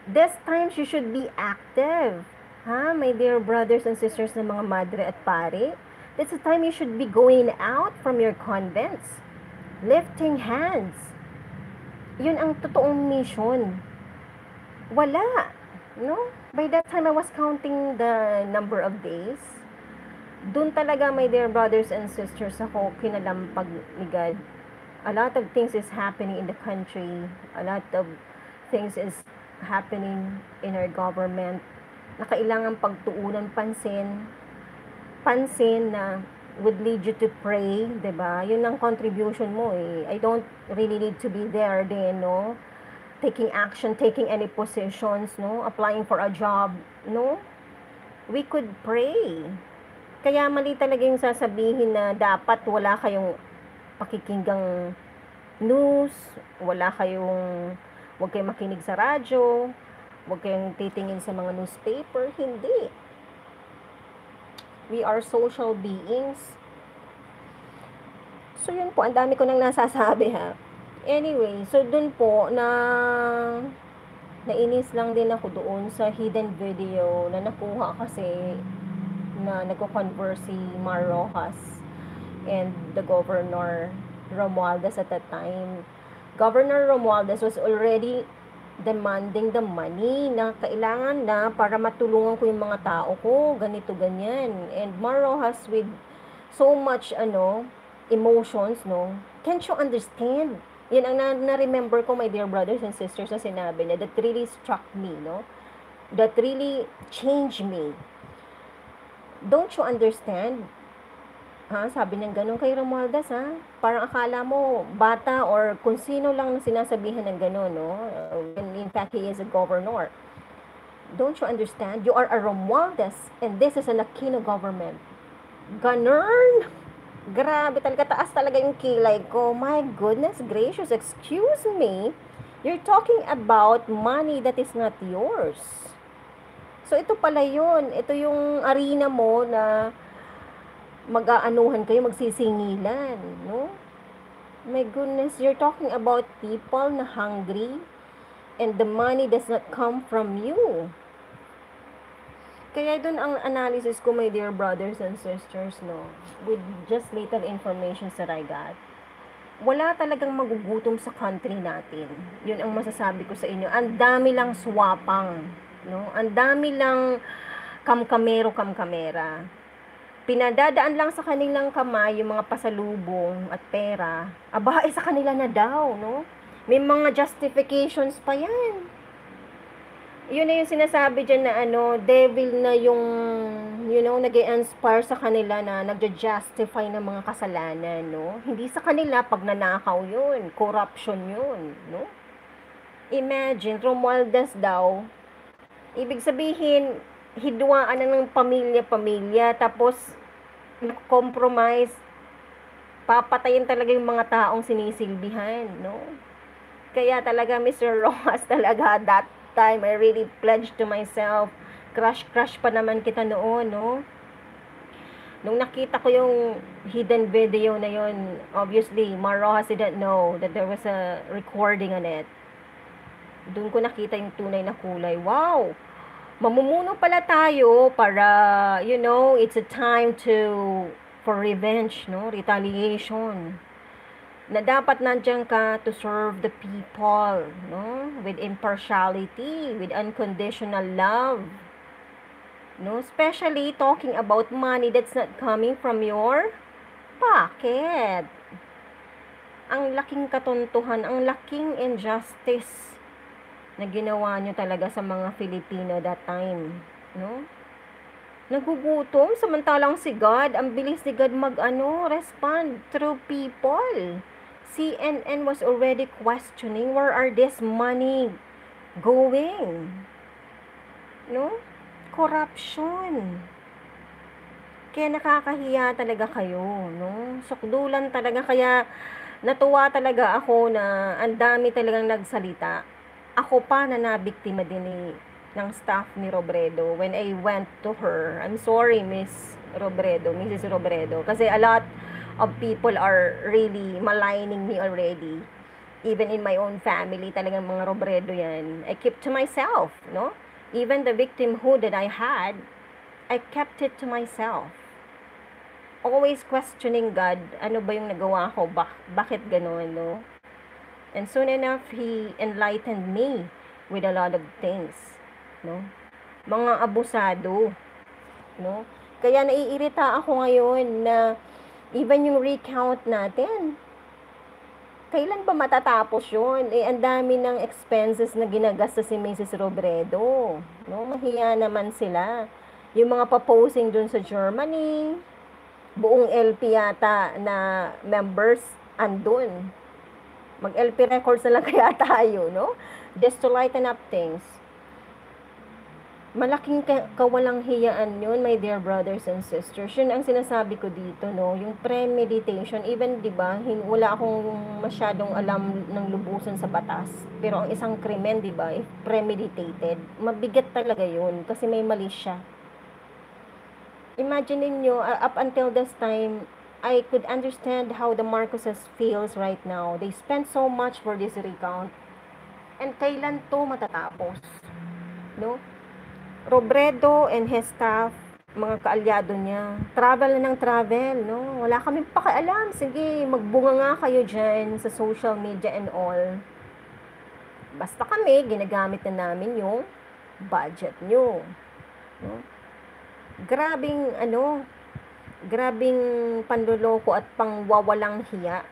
This time, she should be active. My dear brothers and sisters ng mga madre at pare. This is the time you should be going out from your convents. Lifting hands. Yun ang totoong mission. Wala. No? By that time, I was counting the number of days. Doon talaga, my dear brothers and sisters, ako kinalampag ni God. A lot of things is happening in the country. A lot of things is happening in our government na kailangan pagtuunan pansin na would lead you to pray, 'di ba? Yun ang contribution mo eh. I don't really need to be there din, no? Taking action, taking any positions, no? Applying for a job, no? We could pray. Kaya mali talaga yung sasabihin na dapat wala kayong pakikinggang news, huwag kayong makinig sa radyo, huwag kayong titingin sa mga newspaper. Hindi. We are social beings. So yun po, ang dami ko nang nasasabi ha. Anyway, so dun po nainis lang din ako doon sa hidden video na nakuha kasi na nagko-converse si Mar Rojas and the Governor Romualdez at that time. Governor Romualdez was already demanding the money na kailangan na para matulungan ko yung mga tao ko, ganito, ganyan. And Mar Rojas with so much, emotions, no? Can't you understand? Yan ang na-remember ko, my dear brothers and sisters, na sinabi niya, that really struck me, no? That really changed me. Don't you understand? Sabi niya gano'n kay Romualdez, Parang akala mo, bata or kung sino lang sinasabihan ng gano'n, no? When in fact, he is a governor. Don't you understand? You are a Romualdez and this is an Aquino government. Ganun! Grabe talaga, taas talaga yung kilay ko. My goodness gracious, excuse me. You're talking about money that is not yours. So, ito pala yun. Ito yung arena mo na mag-aanuhan kayo, magsisingilan, no? My goodness, you're talking about people na hungry and the money does not come from you. Kaya doon ang analysis ko, my dear brothers and sisters, no, with just little information that I got, wala talagang magugutom sa country natin. Yun ang masasabi ko sa inyo. Ang dami lang swapang, no? Ang dami lang kamkamera. Pinadadaan lang sa kanilang kamay yung mga pasalubong at pera. Aba, sa kanila na daw, no? May mga justifications pa yan. Yun na yung sinasabi dyan na devil na yung, nag-i-inspire sa kanila na nagja-justify ng mga kasalanan, no? Hindi sa kanila pag nanakaw yun, corruption yun, no? Imagine, Romualdez daw, ibig sabihin, hidwaan na ng pamilya, tapos compromise, papatayin talaga yung mga taong sinisilbihan, no? Kaya talaga, Mr. Rojas, talaga, that time, I really pledged to myself, crush pa naman kita noon, no? Nung nakita ko yung hidden video na yun, obviously, Mar Rojas didn't know that there was a recording on it. Doon ko nakita yung tunay na kulay. Wow! Mamumuno pala tayo para, it's a time for revenge, no? Retaliation. na dapat nandiyan ka to serve the people, no? With impartiality, with unconditional love, no? Especially talking about money that's not coming from your pocket. Ang laking katuntuhan, ang laking injustice na ginawa nyo talaga sa mga Filipino that time, no? Nagugutom, samantalang si God, ang bilis ni God respond through people. CNN was already questioning, where are this money going? No? Corruption. Kaya nakakahiya talaga kayo, no? Sukdulan talaga, kaya natuwa talaga ako na ang dami talagang nagsalita. Ako pa na nabiktima din ng staff ni Robredo when I went to her. I'm sorry, Mrs. Robredo, kasi a lot of people are really maligning me already. Even in my own family, talagang mga Robredo yan. I keep to myself, no? Even the victimhood that I had, I kept it to myself. Always questioning God, ano ba yung nagawa ko? Bakit gano'n, no? And soon enough, He enlightened me with a lot of things, no? Mga abusado, no? Kaya naiirita ako ngayon na even yung recount natin, kailan ba matatapos yun? Ang dami ng expenses na ginagasta si Mrs. Robredo, no? Mahiya naman sila. Yung mga paposing dun sa Germany, buong LP yata na members andun. Mag-LP records na lang kaya tayo, no? Just to lighten up things. Malaking kawalang hiyaan yun, my dear brothers and sisters. Yun ang sinasabi ko dito, no? Yung premeditation, even, di ba, wala akong masyadong alam ng lubusan sa batas. Pero ang isang krimen, di ba, if premeditated, mabigat talaga yun kasi may mali siya. Imagine niyo, up until this time, I could understand how the Marcoses feels right now. They spent so much for this recount. And kailan to matatapos? No? Robredo and his staff, mga kaalyado niya, travel na ng travel, no? Wala kaming pakialam. Sige, magbunga nga kayo dyan sa social media and all. Basta kami, ginagamit na namin yung budget nyo. No? Grabing panloloko at pangwawalang hiya,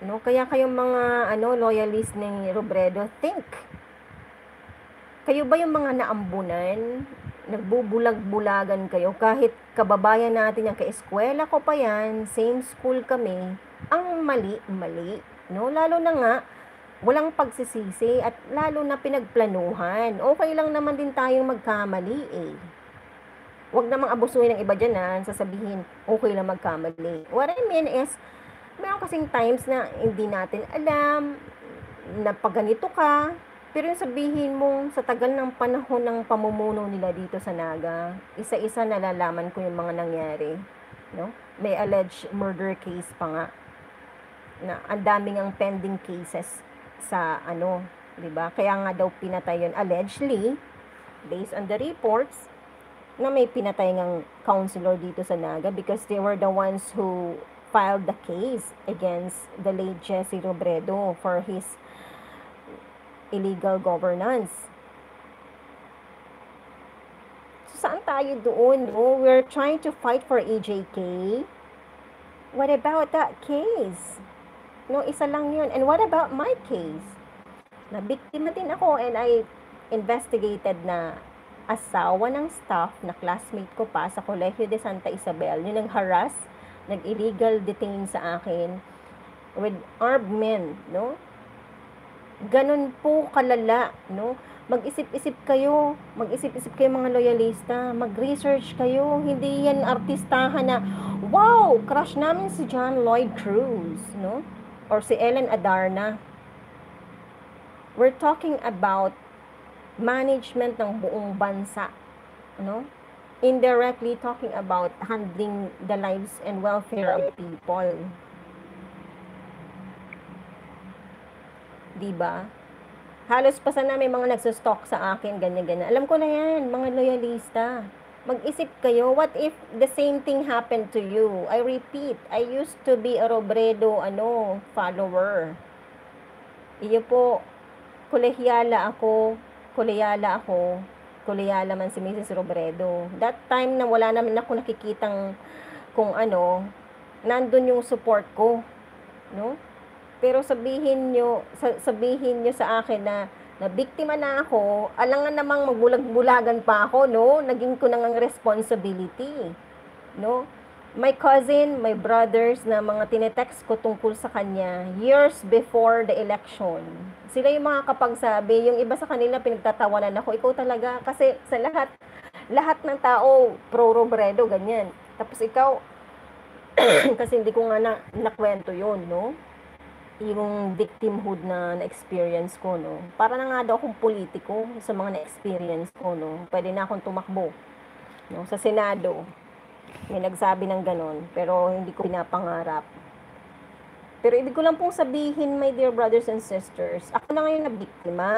no? Kaya kayong mga loyalist ni Robredo, think. Kayo ba yung mga naambunan? Nagbubulag-bulagan kayo kahit kababayan natin yan, ka-eskwela ko pa yan, same school kami. Ang mali, no? Lalo na nga walang pagsisisi at lalo na pinagplanuhan. Okay lang naman din tayong magkamali eh. Huwag namang abusuhin ng iba dyan sasabihin, okay lang magkamali. What I mean is, meron kasing times na hindi natin alam, na pag ganito ka, pero yung sabihin mo, sa tagal ng panahon ng pamumuno nila dito sa Naga, isa-isa nalalaman ko yung mga nangyari. No? May alleged murder case pa nga, na ang daming ang pending cases sa diba? Kaya nga daw pinatay yun, allegedly, based on the reports, na may pinatay ng counselor dito sa Naga because they were the ones who filed the case against the late Jesse Robredo for his illegal governance. So, saan tayo doon? No? We're trying to fight for EJK. What about that case? No, isa lang yun. And what about my case? Nabiktima din ako and I investigated na asawa ng staff na classmate ko pa sa Colegio de Santa Isabel, yung nag-harass, nag-illegal detain sa akin with armed men, no? Ganun po kalala, no? Mag-isip-isip kayo mga loyalista, mag-research kayo, hindi yan artistahan na, wow, crush namin si John Lloyd Cruz, no? Or si Ellen Adarna. We're talking about management ng buong bansa, no? Indirectly talking about handling the lives and welfare of people. Diba? Halos pa sana may mga nagsustalk sa akin, ganyan-ganyan. Alam ko na yan, mga loyalista. Mag-isip kayo, what if the same thing happened to you? I repeat, I used to be a Robredo, follower. Iyo po, kolehiyala ako, kolehiyala man si Mrs. Robredo. That time na wala naman ako nakikitang kung nandun yung support ko, no? Pero sabihin nyo sa akin na biktima na ako, alangan namang magbulag-bulagan pa ako, no? Naging ko nang responsibility, no? My cousin, my brothers na mga tinetext ko tungkol sa kanya years before the election. Sila yung mga kapagsabi, yung iba sa kanila pinagtatawanan ako, ikaw talaga, kasi sa lahat ng tao, pro-Robredo, ganyan. Tapos ikaw, kasi hindi ko nga nakwento yun, no? Yung victimhood na na-experience ko, no? Para na nga daw akong politiko sa mga na-experience ko, no? Pwede na akong tumakbo, no? Sa Senado. May nagsabi ng ganon, pero hindi ko pinapangarap. Pero ibig ko lang pong sabihin, my dear brothers and sisters, ako na ngayon na biktima.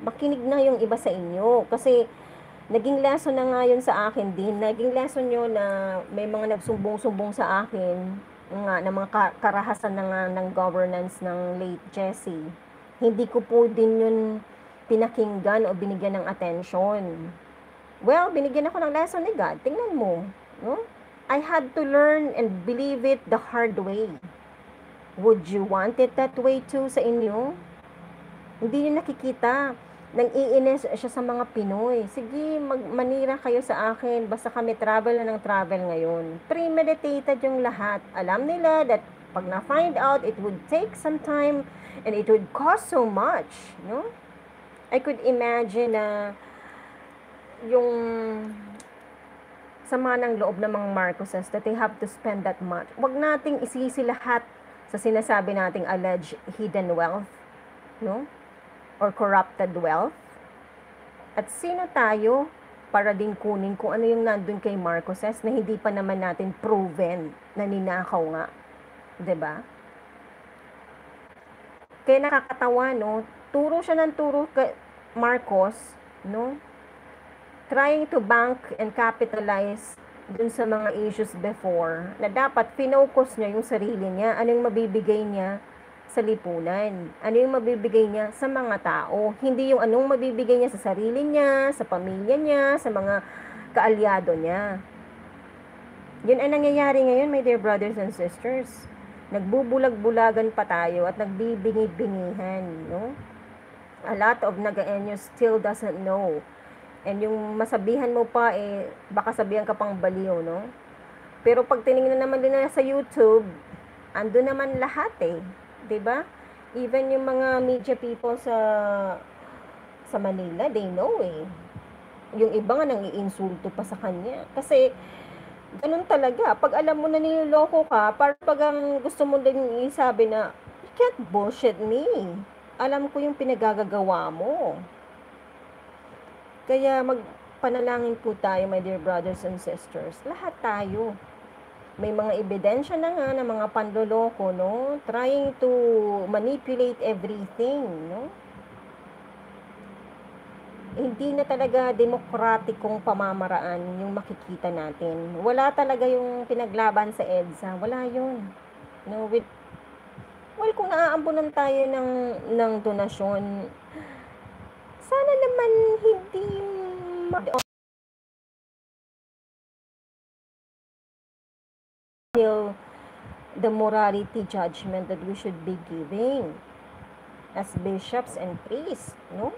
Makinig na yung iba sa inyo. Kasi naging lesson na nga yun sa akin din. Naging lesson yun na may mga nagsumbong-sumbong sa akin nga ng mga karahasan na nga ng governance ng late Jessie. Hindi ko po din yun pinakinggan o binigyan ng attention. Well, binigyan ako ng lesson ni God. Tingnan mo, no? I had to learn and believe it the hard way. Would you want it that way too sa inyo? Hindi nyo nakikita. Nang-iinis siya sa mga Pinoy. Sige, manira kayo sa akin. Basta kami travel na ng travel ngayon. Premeditated yung lahat. Alam nila that pag na-find out, it would take some time and it would cost so much. No? I could imagine na yung sama ng loob ng mga Marcoses that they have to spend that much. Huwag nating isisi lahat sa sinasabi nating alleged hidden wealth, no? Or corrupted wealth. At sino tayo para din kunin kung ano yung nandun kay Marcoses na hindi pa naman natin proven na ninakaw nga. 'Di ba? Kaya nakakatawa, no? Turo siya ng turo kay Marcos, no? Trying to bank and capitalize dun sa mga issues before, na dapat finocus niya yung sarili niya, ano yung mabibigay niya sa lipunan, ano yung mabibigay niya sa mga tao, hindi yung anong mabibigay niya sa sarili niya, sa pamilya niya, sa mga kaalyado niya. Yun ang nangyayari ngayon, my dear brothers and sisters. Nagbubulag-bulagan pa tayo at nagbibingi-bingihan, no? A lot of Nagaeños still doesn't know. And yung masabihan mo pa, baka sabihan ka pang baliw, no? Pero pag tinignan naman din na sa YouTube, ando naman lahat diba? Even yung mga media people sa Manila, they know Yung iba nga nang iinsulto pa sa kanya. Kasi, ganun talaga. Pag alam mo na niloloko ka, parang pag ang gusto mo din isabi na, you can't bullshit me. Alam ko yung pinagagagawa mo. Kaya magpanalangin po tayo, my dear brothers and sisters. Lahat tayo. May mga ebidensya na nga ng mga panloloko, no? Trying to manipulate everything, no? Hindi na talaga demokratikong pamamaraan yung makikita natin. Wala talaga yung pinaglaban sa EDSA. Wala yun. No, kung naaambunan tayo ng donasyon, sana naman hindi the morality judgment that we should be giving as bishops and priests, no?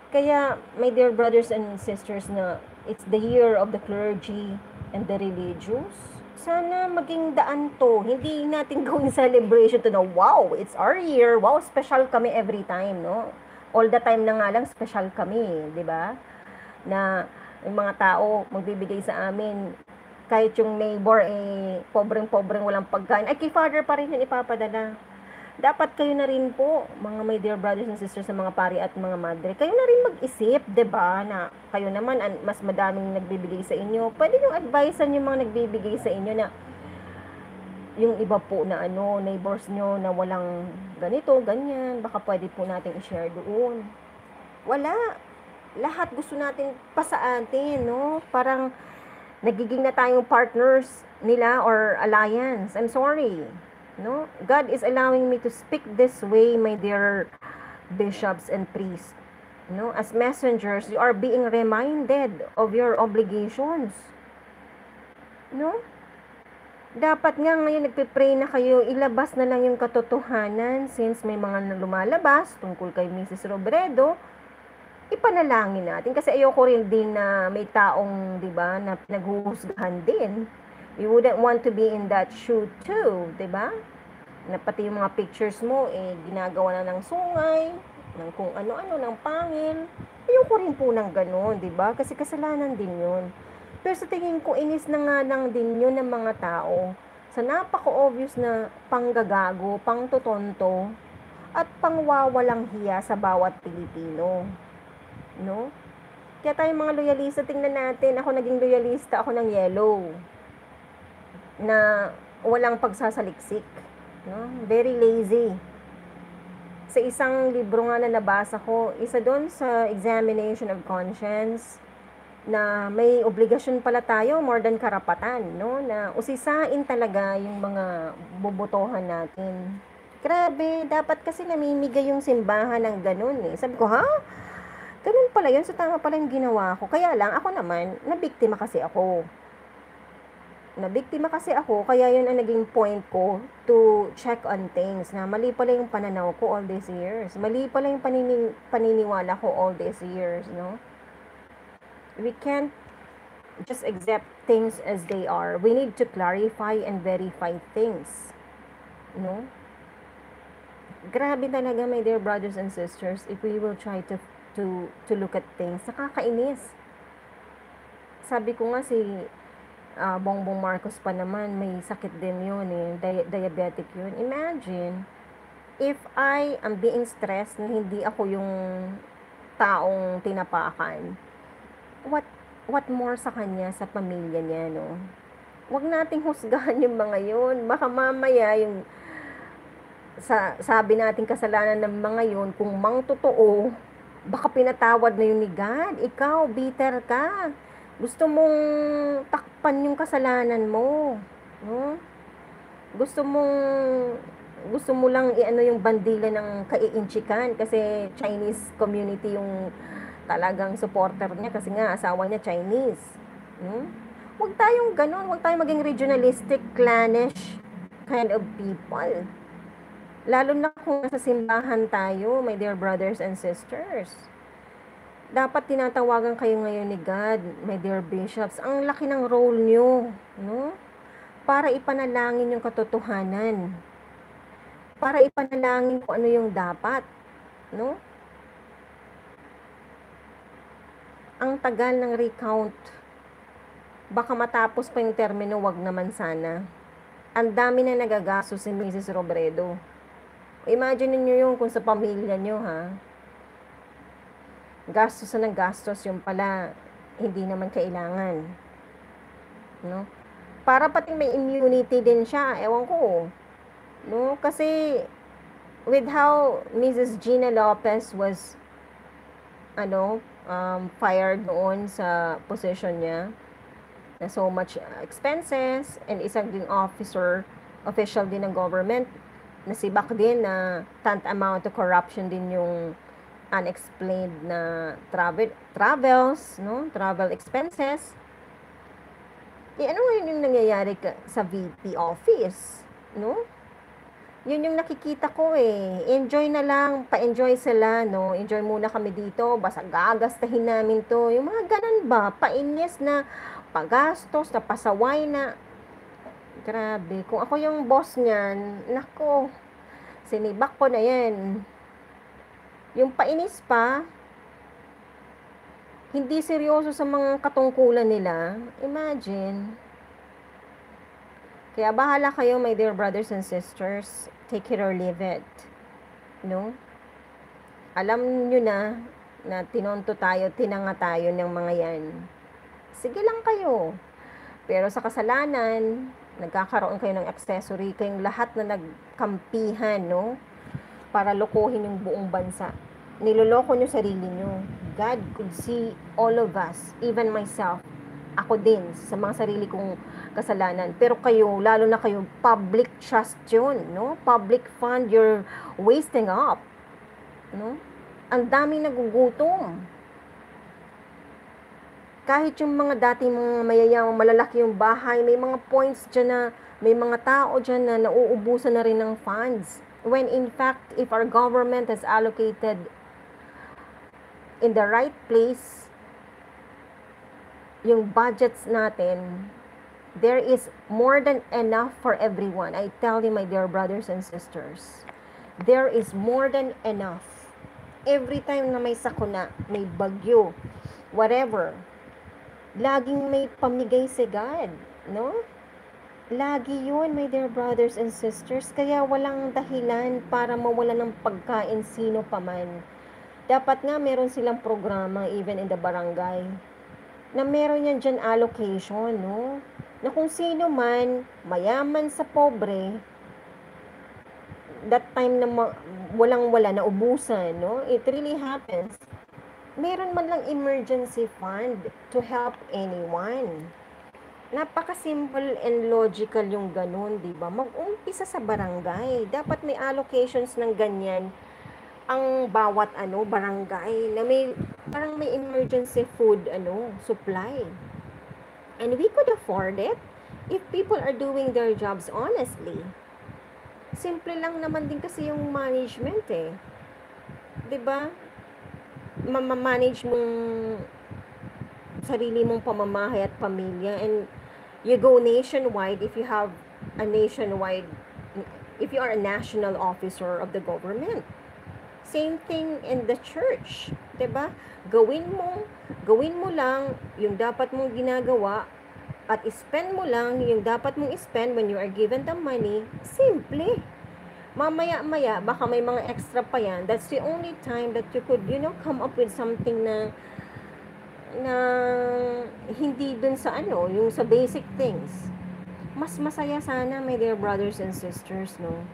Kaya, my dear brothers and sisters, na it's the year of the clergy and the religious, sana maging daan to. Hindi natin gawing celebration to na, wow, it's our year, wow, special kami every time, no? All the time na nga lang, special kami, di ba? Na yung mga tao magbibigay sa amin, kahit yung neighbor pobreng-pobreng walang pagkain, ay kay Father pa rin yung ipapadala. Dapat kayo na rin po, mga my dear brothers and sisters sa mga pari at mga madre, kayo na rin mag-isip, di ba, na kayo naman mas madaming nagbibigay sa inyo. Pwede yung advisean yung mga nagbibigay sa inyo na yung iba po na neighbors nyo na walang ganito, ganyan, baka pwede po natin i-share doon. Wala. lahat gusto natin pa sa atin, no? Parang nagiging na tayong partners nila or alliance. I'm sorry. No? God is allowing me to speak this way, my dear bishops and priests. No? As messengers, you are being reminded of your obligations. No? Dapat nga ngayon nagpe-pray na kayo, ilabas na lang yung katotohanan since may mga lumalabas tungkol kay Mrs. Robredo, ipanalangin natin kasi ayoko rin din na may taong, 'di ba, na pinaghuhusgahan din. You wouldn't want to be in that shoe too, 'di ba? Na pati yung mga pictures mo ginagawa na ng sungay, ng kung ano-ano, ng pangil. Ayoko rin po ng gano'n, 'di ba? Kasi kasalanan din 'yun. Pero sa tingin ko, inis na nga lang din yun ng mga tao sa napaka-obvious na panggagago, pangtotonto, at pangwawalang hiya sa bawat Pilipino. No? Kaya tayong mga loyalista, tingnan natin, ako naging loyalista ako ng yellow na walang pagsasaliksik. No? Very lazy. Sa isang libro nga na nabasa ko, isa doon sa examination of conscience, na may obligasyon pala tayo more than karapatan, no? Na usisain talaga yung mga bobotohan natin. Grabe, dapat kasi namimigay yung simbahan ng ganun eh. Sabi ko, ha? Ganun pala yun, so tama pala yung ginawa ko. Kaya lang, ako naman, nabiktima kasi ako. Kaya yun ang naging point ko to check on things, na mali pala yung pananaw ko all these years. Mali pala yung paniniwala ko all these years, no? We can't just accept things as they are. We need to clarify and verify things. No? Grabe talaga, my dear brothers and sisters, if we will try to look at things. Nakakainis. Sabi ko nga si Bongbong Marcos pa naman, may sakit din yun eh. Diabetic yun. Imagine, if I am being stressed na hindi ako yung taong tinapakan, what more sa kanya, sa pamilya niya, no? Huwag nating husgahan yung mga yun. Baka mamaya yung sabi nating kasalanan ng mga yun, kung mang totoo, baka pinatawad na yun ni God. Ikaw, bitter ka. Gusto mong takpan yung kasalanan mo. No? Gusto mo lang iano yung bandila ng kaiinchikan kasi Chinese community yung talagang supporter niya kasi nga asawa niya Chinese. Huwag tayong ganun, huwag tayong maging regionalistic, clannish kind of people. Lalo na kung sa simbahan tayo, my dear brothers and sisters. Dapat tinatawagan kayo ngayon ni God, my dear bishops. Ang laki ng role nyo, no? Para ipanalangin yung katotohanan. Para ipanalangin kung ano yung dapat, no? Ang tagal ng recount. Baka matapos pa yung termino, wag naman sana. Ang dami na nagagastos si Mrs. Robredo. Imagine niyo yung kung sa pamilya niyo, ha? Gastos na ng gastos, yung pala, hindi naman kailangan. No? Para pating may immunity din siya, ewan ko. No? Kasi, with how Mrs. Gina Lopez was, fired noon sa position niya, na so much expenses, and isang ding official din ng government, nasibak din na tant amount of corruption din yung unexplained na travels, no? Travel expenses. Ano ngayon yung nangyayari sa VP office, no? Yun yung nakikita ko eh. Enjoy na lang, pa-enjoy sila, no? Enjoy muna kami dito, basta gagastahin namin to. Yung mga ganun ba, painis na, pagastos, na pasaway na. Grabe, kung ako yung boss niyan, nako, sinibak ko na yan. Yung painis pa, hindi seryoso sa mga katungkulan nila, imagine. Kaya bahala kayo, my dear brothers and sisters. Take it or leave it. No? Alam nyo na tinonto tayo, tinanga tayo ng mga yan. Sige lang kayo. Pero sa kasalanan, nagkakaroon kayo ng accessory, kayong lahat na nagkampihan, no? Para lokohin yung buong bansa. Niloloko nyo sarili nyo. God could see all of us, even myself. Ako din, sa mga sarili kong kasalanan. Pero kayo, lalo na kayo, public trust yun, no? Public fund, you're wasting up, no? Ang daming nagugutom. Kahit yung mga dating mga mayayamang malalaki yung bahay, may mga points dyan na, may mga tao dyan na nauubusan na rin ng funds. When in fact, if our government has allocated in the right place yung budgets natin, there is more than enough for everyone. I tell you, my dear brothers and sisters, there is more than enough. Every time na may sakuna, may bagyo, whatever, laging may pamigay si God, no? Lagi yun, my dear brothers and sisters. Kaya walang dahilan para mawala ng pagkain sino pa man. Dapat nga meron silang programa even in the barangay na meron yan dyan allocation, no? Na kung sino man, mayaman sa pobre, that time na walang-wala, na ubusan, no? It really happens. Meron man lang emergency fund to help anyone. Napaka-simple and logical yung ganun, di ba? Mag-umpisa sa barangay. Dapat may allocations ng ganyan ang bawat barangay na may parang may emergency food supply. And we could afford it if people are doing their jobs honestly. Simple lang naman din kasi yung management eh. 'Di ba? Manage mong sarili mong pamamahay at pamilya, and you go nationwide if you have a nationwide, if you are a national officer of the government. Same thing in the church, 'di ba? Gawin mo lang yung dapat mong ginagawa at spend mo lang yung dapat mong spend when you are given the money. Simple. Mamaya-maya, baka may mga extra pa yan. That's the only time that you could, come up with something na hindi dun sa yung sa basic things. Mas masaya sana, my dear brothers and sisters, no?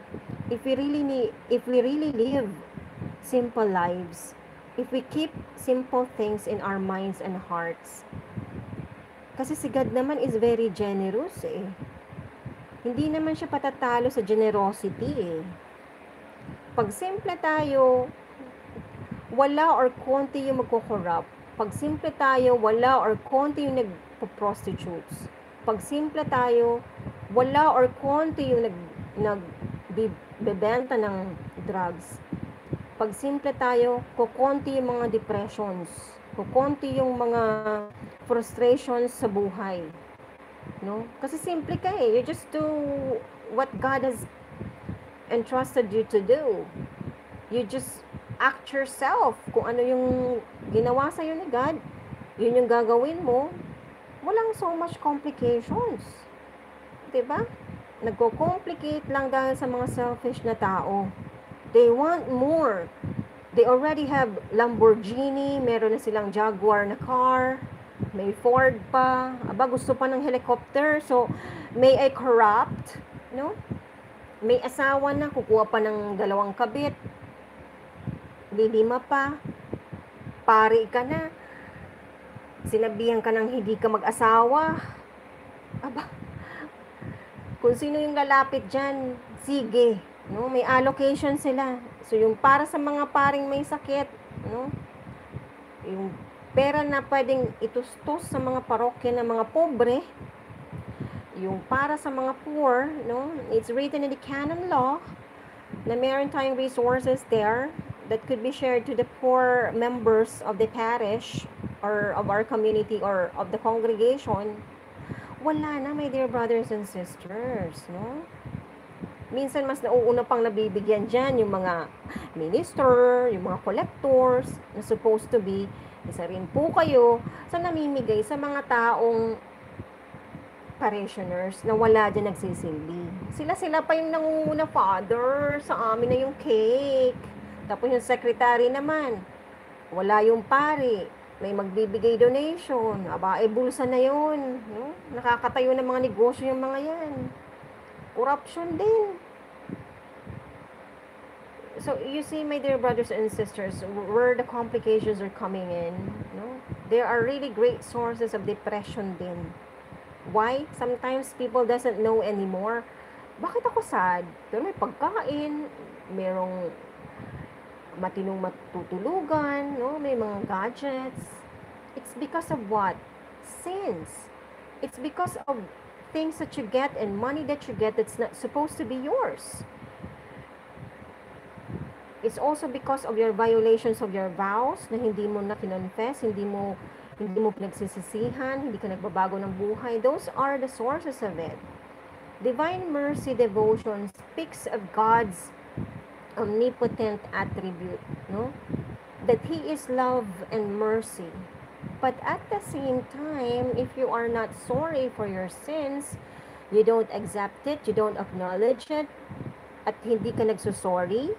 If we really live simple lives, if we keep simple things in our minds and hearts. Kasi si God naman is very generous eh. Hindi naman siya patatalo sa generosity eh. Pag simple tayo, wala or konti yung magko-corrupt. Pag simple tayo, wala or konti yung nagpo-prostitutes. Pag simple tayo, wala or konti yung nagbebenta ng drugs. Pag simple tayo, kukonti yung mga depressions. Kukonti yung mga frustrations sa buhay. No? Kasi simple ka eh. You just do what God has entrusted you to do. You just act yourself. Kung ano yung ginawa sa'yo ni God, yun yung gagawin mo. Walang so much complications. Diba? Nagko-complicate lang dahil sa mga selfish na tao. They want more. They already have Lamborghini, meron na silang Jaguar na car, may Ford pa, gusto pa ng helicopter, so may I corrupt, no? May asawa na, kukuha pa ng 2 kabit, 5 pa, pari ka na, sinabihan ka ng hindi ka mag-asawa, kung sino yung lalapit dyan, sige, no? May allocation sila. So yung para sa mga paring may sakit, no? Yung pera na pwedeng itustos sa mga parokya ng mga pobre, yung para sa mga poor, no? It's written in the canon law na meron tayong resources there that could be shared to the poor members of the parish or of our community or of the congregation. Wala na, my dear brothers and sisters, no? Minsan mas nauuna pang nabibigyan dyan yung mga minister, yung mga collectors na supposed to be. Isa rin po kayo sa namimigay sa mga taong parishioners na wala dyan nagsisilbi. Sila pa yung nangunguna, Father, sa amin na yung cake. Tapos yung secretary naman, wala yung pari. May magbibigay donation. Bulsa na yun. No? Nakakatayo ng mga negosyo yung mga yan. Corruption din. So you see, my dear brothers and sisters, where the complications are coming in, no? There are really great sources of depression din. Why? Sometimes people doesn't know anymore. Bakit ako sad? Pero may pagkain, merong matinong matutulugan, no? May mga gadgets. It's because of what? Sins. It's because of things that you get and money that you get that's not supposed to be yours. It's also because of your violations of your vows na hindi mo na kinonfess, hindi mo pinagsisisihan, hindi ka nagbabago ng buhay. Those are the sources of it. Divine mercy devotion speaks of God's omnipotent attribute, no? That He is love and mercy. But at the same time, if you are not sorry for your sins, you don't accept it, you don't acknowledge it, at hindi ka nagsusorry,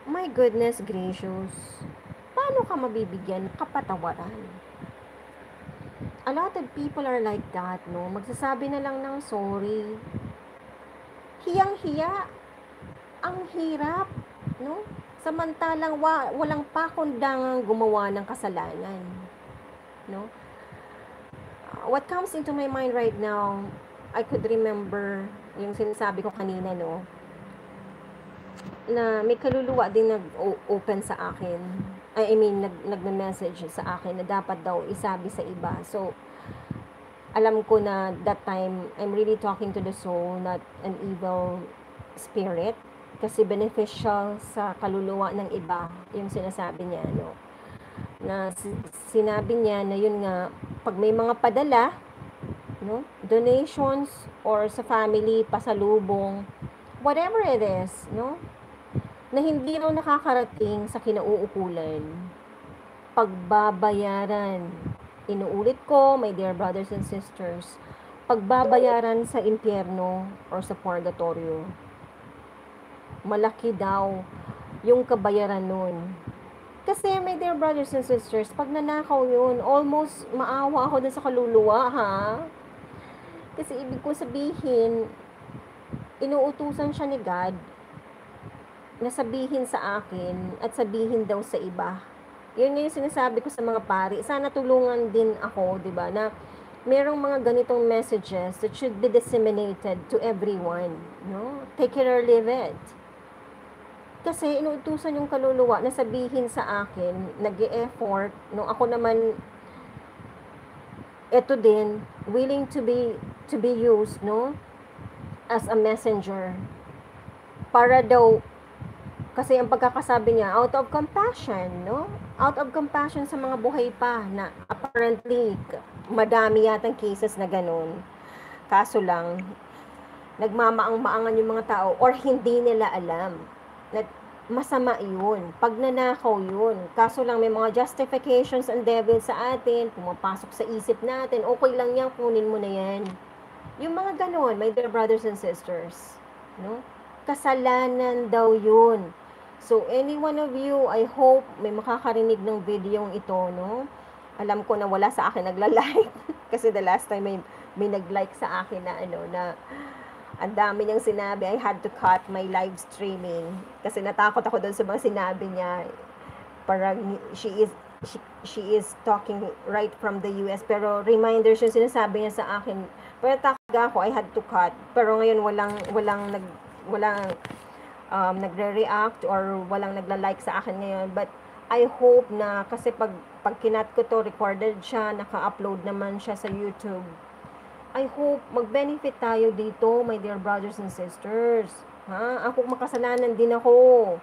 my goodness gracious, paano ka mabibigyan ng kapatawaran? A lot of people are like that, no? Magsasabi na lang ng sorry. Hiyang-hiya. Ang hirap, no? Samantalang walang pakundangang gumawa ng kasalanan, no? What comes into my mind right now, I could remember yung sinasabi ko kanina, no? Na may kaluluwa din nag-open sa akin. I mean, nagme-message sa akin na dapat daw isabi sa iba. So, alam ko na that time, I'm really talking to the soul, not an evil spirit. Kasi beneficial sa kaluluwa ng iba, yung sinasabi niya, no? Na sinabi niya na yun nga, pag may mga padala, no? Donations, or sa family, pasalubong, whatever it is, no? Na hindi raw nakakarating sa kinauukulan, pagbabayaran. Inuulit ko, my dear brothers and sisters, pagbabayaran sa impyerno or sa purgatorio. Malaki daw yung kabayaran nun. Kasi, my dear brothers and sisters, pag nanakaw yun, almost maawa ako dun sa kaluluwa, ha? Kasi ibig ko sabihin, inuutusan siya ni God na sabihin sa akin at sabihin daw sa iba. Yun yung sinasabi ko sa mga pari. Sana tulungan din ako, di ba, na merong mga ganitong messages that should be disseminated to everyone, no? Take it or leave it. Kasi inuutusan yung kaluluwa na sabihin sa akin, nag-e-effort, no? Ako naman, eto din, willing to be used, no? As a messenger. Para daw, kasi ang pagkakasabi niya, out of compassion, no? Out of compassion sa mga buhay pa na apparently, madami yatang cases na ganun. Kaso lang, nagmamaang-maangan yung mga tao or hindi nila alam na masama yun. Pagnanakaw yun. Kaso lang may mga justifications ang devil sa atin, pumapasok sa isip natin, okay lang yan, kunin mo na yan. Yung mga ganun, my dear brothers and sisters, no? Kasalanan daw yun. So, any one of you, I hope may makakarinig ng video ito, no? Alam ko na wala sa akin nagla-like. Kasi the last time may nag-like sa akin na na ang dami niyang sinabi. I had to cut my live streaming. Kasi natakot ako doon sa mga sinabi niya. Parang she is talking right from the US. Pero reminders yung sinasabi niya sa akin. Pero takot ako, I had to cut. Pero ngayon walang nagre-react or walang nagla-like sa akin ngayon. But I hope na, kasi pag kinat ko to, recorded siya, naka-upload naman siya sa YouTube. I hope mag-benefit tayo dito, my dear brothers and sisters. Ha? Ako makasalanan din ako.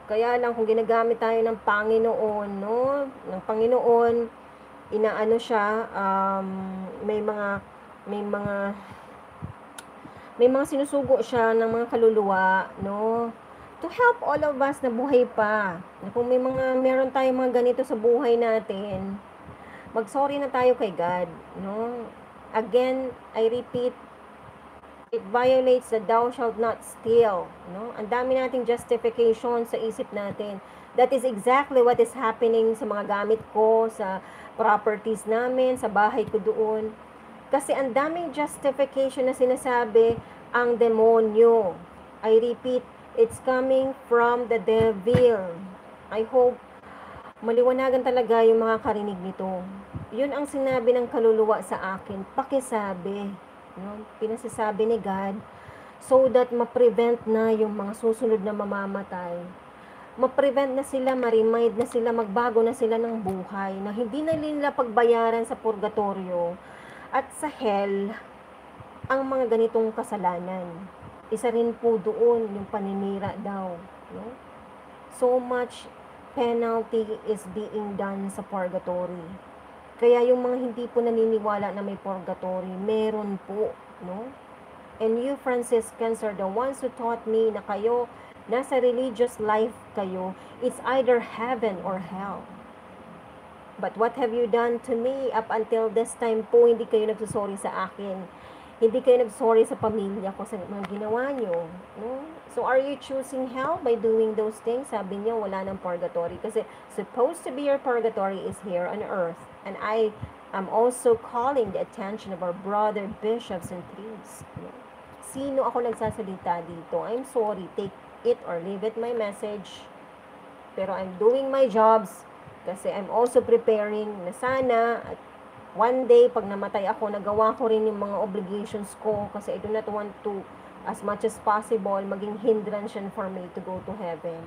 Kaya lang kung ginagamit tayo ng Panginoon, no? Ng Panginoon, inaano siya, may mga sinusugo siya ng mga kaluluwa, no? To help all of us na buhay pa. Kung meron tayong mga ganito sa buhay natin, mag-sorry na tayo kay God, no? Again, I repeat, it violates the thou shalt not steal, no? Ang dami nating justification sa isip natin. That is exactly what is happening sa mga gamit ko, sa properties namin, sa bahay ko doon. Kasi ang daming justification na sinasabi ang demonyo. I repeat, It's coming from the devil. I hope maliwanagan talaga yung makakarinig nito. Yun ang sinabi ng kaluluwa sa akin, pakisabi. No? Pinasasabi ni God so that ma-prevent na yung mga susunod na mamamatay. Ma-prevent na sila, ma-remind na sila, magbago na sila ng buhay, na hindi na nila pagbayaran sa purgatorio at sa hell ang mga ganitong kasalanan. Isa rin po doon yung paninira daw. No? So much penalty is being done sa purgatory. Kaya yung mga hindi po naniniwala na may purgatory, meron po. No? And you Franciscans are the ones who taught me na kayo, nasa religious life kayo, it's either heaven or hell. But what have you done to me? Up until this time po, hindi kayo nagsusorry sa akin. Hindi kayo nagsorry sa pamilya ko sa mga ginawa nyo. No? So, are you choosing hell by doing those things? Sabi niyo, wala ng purgatory. Kasi supposed to be your purgatory is here on earth. And I am also calling the attention of our brother bishops and priests. No? Sino ako nagsasalita dito? I'm sorry, take it or leave it my message. Pero I'm doing my jobs kasi I'm also preparing na sana at one day, pag namatay ako, nagawa ko rin yung mga obligations ko kasi I do not want to, as much as possible, maging hindrance for me to go to heaven.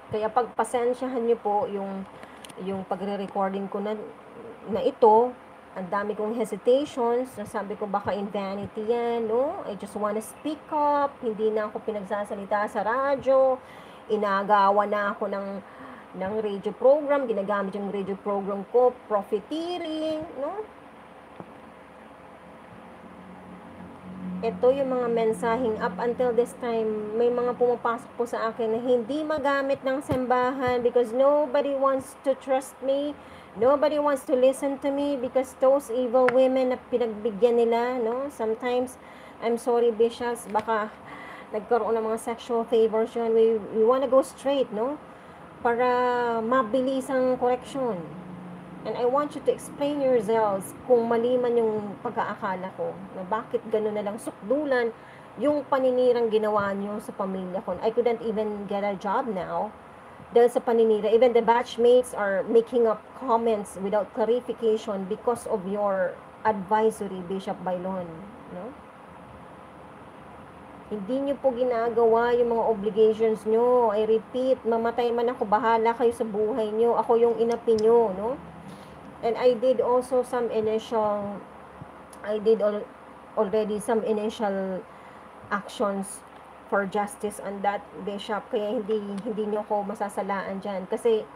Kaya pagpasensyahan nyo po yung pagre-recording ko na ito, ang dami kong hesitations, nasabi ko baka in vanity yan, no? I just wanna speak up, hindi na ako pinagsasalita sa radyo, inagawa na ako ng radio program, ginagamit yung radio program ko, profiteering, no? Ito yung mga mensaheng up until this time, may mga pumapasok po sa akin na hindi magamit ng simbahan because nobody wants to trust me, nobody wants to listen to me because those evil women na pinagbigyan nila, no? Sometimes, I'm sorry, bishops, baka nagkaroon ng mga sexual favors yun. We wanna go straight, no? Para mabilis ang correction. And I want you to explain yourselves kung mali man yung pag-aakala ko na bakit gano'n na lang sukdulan yung paninirang ginawa nyo sa pamilya ko. I couldn't even get a job now dahil sa paninira. Even the batchmates are making up comments without clarification because of your advisory, Bishop Bailon. No? Hindi nyo po ginagawa yung mga obligations nyo. I repeat, mamatay man ako, bahala kayo sa buhay nyo. Ako yung inapi nyo, no? And I did also some initial, already some initial actions for justice on that, Bishop. Kaya hindi nyo ako masasalaan dyan. Kasi,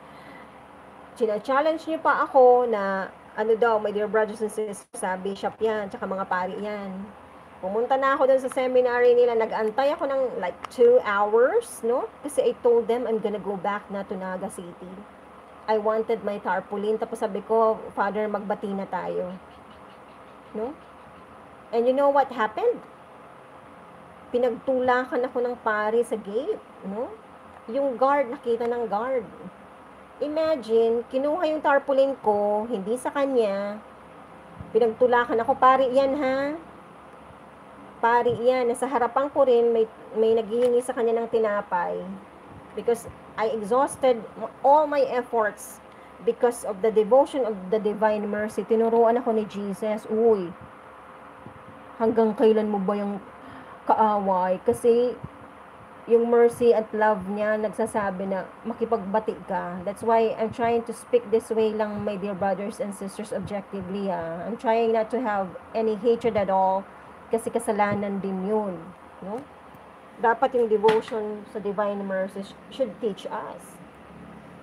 challenge nyo pa ako na, ano daw, my dear brothers and sisters, sa Bishop yan, tsaka mga pari yan. Pumunta na ako dun sa seminary nila, nag-antay ako ng like 2 hours, no? Kasi I told them I'm gonna go back na to Naga City. I wanted my tarpaulin, tapos sabi ko, Father, magbati na tayo. No? And you know what happened? Pinagtulakan ako ng pari sa gate, no? Yung guard, nakita ng guard. Imagine, kinuha yung tarpaulin ko, hindi sa kanya, pinagtulakan ako, pari yan ha? Pari yan, nasa harapan ko rin, may naghihingi sa kanya ng tinapay. Because I exhausted all my efforts because of the devotion of the divine mercy. Tinuruan ako ni Jesus, uy, hanggang kailan mo ba yung kaaway? Kasi yung mercy at love niya nagsasabi na makipagbati ka. That's why I'm trying to speak this way lang, my dear brothers and sisters, objectively. I'm trying not to have any hatred at all. Kasi kasalanan din yun, no? Dapat yung devotion sa divine mercy should teach us.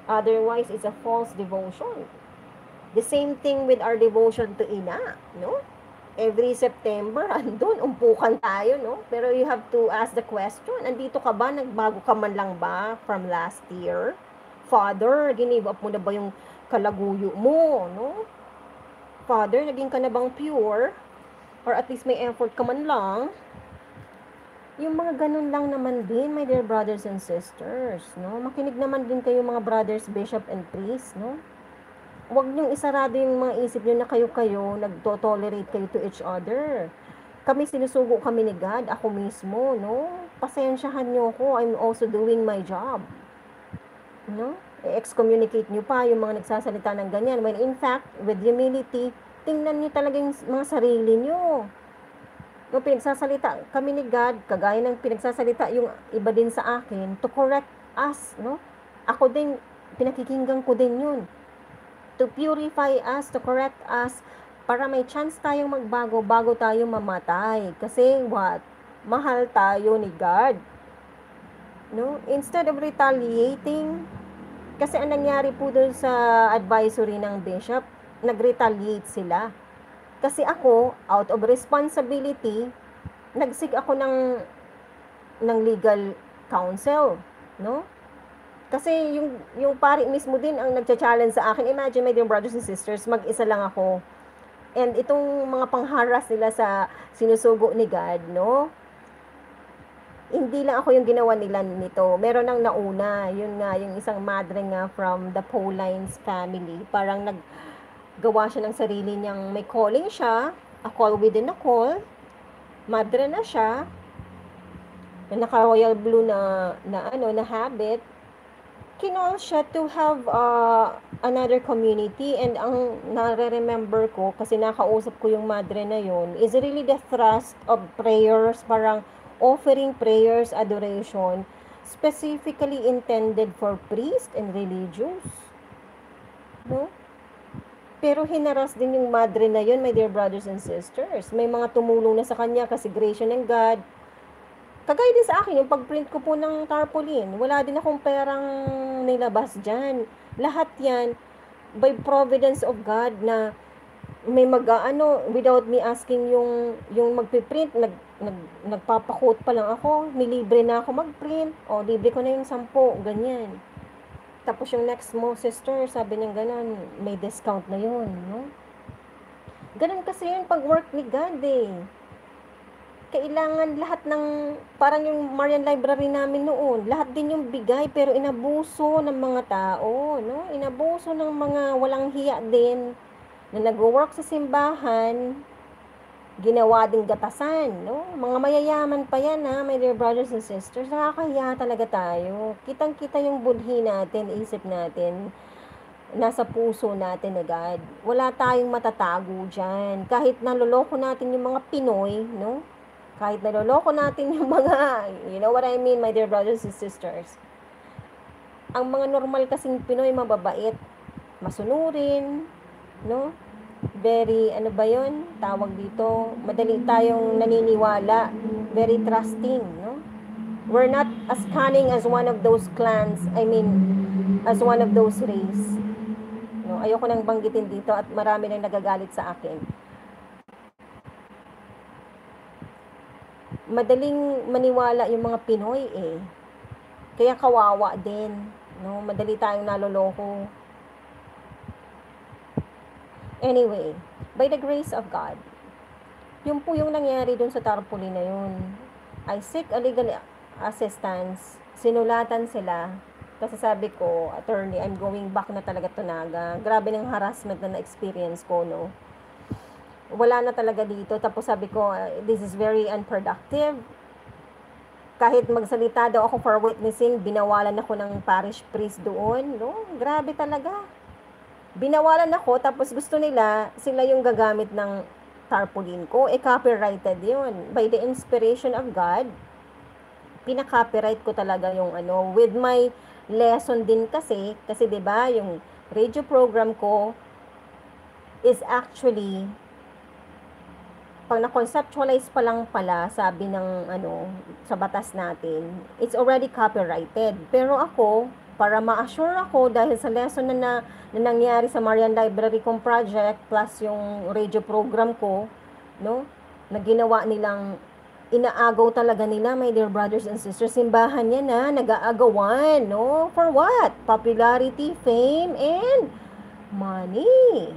Otherwise, it's a false devotion. The same thing with our devotion to Ina, no? Every September, andun, umpukan tayo, no? Pero you have to ask the question, andito ka ba? Nagbago ka man lang ba from last year? Father, ginive up mo na ba yung kalaguyo mo, no? Father, naging ka na bang pure? Or at least may effort ka man lang. Yung mga ganun lang naman din, my dear brothers and sisters, no? Makinig naman din kayo mga brothers, bishop and priest, no? Huwag niyong isarado yung mga isip niyo na kayo-kayo, nagto-tolerate kayo to each other. sinusugo kami ni God, ako mismo, no? Pasensyahan niyo ako, I'm also doing my job. No? I-excommunicate niyo pa yung mga nagsasalita ng ganyan. When in fact, with humility, tingnan niyo talaga yung mga sarili niyo. No, pinagsasalita kami ni God, kagaya ng pinagsasalita yung iba din sa akin, to correct us, no? Ako din, pinakikinggan ko din yun. To purify us, to correct us, para may chance tayong magbago bago tayo mamatay. Kasi what? Mahal tayo ni God. No? Instead of retaliating, kasi ang nangyari po doon sa advisory ng bishop, nag-retaliate sila. Kasi ako, out of responsibility, nagsig ako ng legal counsel, no? Kasi yung pari mismo din ang nagcha-challenge sa akin. Imagine, my dear brothers and sisters, mag-isa lang ako. And itong mga pangharas nila sa sinusugo ni God, no? Hindi lang ako yung ginawa nila nito. Meron nang nauna. Yun nga, yung isang madre nga from the Paulines family. Parang naggawa siya ng sarili niyang may calling siya. A call within a call. Madre na siya. Na naka-royal blue na habit. Kinol siya to have another community, and ang nare-remember ko kasi nakausap ko yung madre na yun is really the thrust of prayers, parang offering prayers, adoration specifically intended for priest and religious, no? Pero hinaras din yung madre na yun, my dear brothers and sisters. May mga tumulong na sa kanya kasi grace ng God. Kagaya din sa akin, yung pag-print ko po ng tarpaulin, wala din akong perang nilabas dyan. Lahat yan, by providence of God, na may without me asking yung magpiprint, nagpapakot pa lang ako, nilibre na ako mag-print, o libre ko na yung 10, ganyan. Tapos yung next mo, sister, sabi niya ganon, may discount na yun, no? Ganon kasi yun pag work ni God eh. Kailangan lahat ng, parang yung Marian Library namin noon, lahat din yung bigay, pero inabuso ng mga tao, no? Inabuso ng mga walang hiya din, na nag-work sa simbahan, ginawa ding gatasan, no? Mga mayayaman pa yan, ha, my dear brothers and sisters. Nakakahiya talaga tayo. Kitang-kita yung budhi natin, isip natin, nasa puso natin na God. Wala tayong matatago dyan. Kahit naloloko natin yung mga Pinoy, no? Kahit naloloko natin yung mga, you know what I mean, my dear brothers and sisters. Ang mga normal kasing Pinoy, mababait, masunurin, no? Very, tawag dito, madali tayong naniniwala, very trusting, no? We're not as cunning as one of those clans, as one of those race. No, ayoko nang banggitin dito at marami nang nagagalit sa akin. Madaling maniwala yung mga Pinoy eh. Kaya kawawa din, no? Madali tayong naloloko. Anyway, by the grace of God, yun po yung nangyari dun sa tarpaulin na yun. I seek a legal assistance. Sinulatan sila. Kasi sabi ko, attorney, I'm going back na talaga to Naga. Grabe ng harassment na na-experience ko, no? Wala na talaga dito. Tapos sabi ko, this is very unproductive. Kahit magsalita daw ako for witnessing, binawalan ako ng parish priest doon. No? Grabe talaga. Binawalan ako, tapos gusto nila, sila yung gagamit ng tarpaulin ko. Copyrighted yun. By the inspiration of God, pinaka-copyright ko talaga yung with my lesson din kasi 'di ba, yung radio program ko is actually, pag na-conceptualize pa lang pala, sabi ng sa batas natin, it's already copyrighted. Pero ako, para ma-assure ako, dahil sa lesson na nangyari sa Marian Library kong project, plus yung radio program ko, no, na ginawa nilang, inaagaw talaga nila, my dear brothers and sisters, simbahan yan na, nag-aagawan, no, for what? Popularity, fame, and money.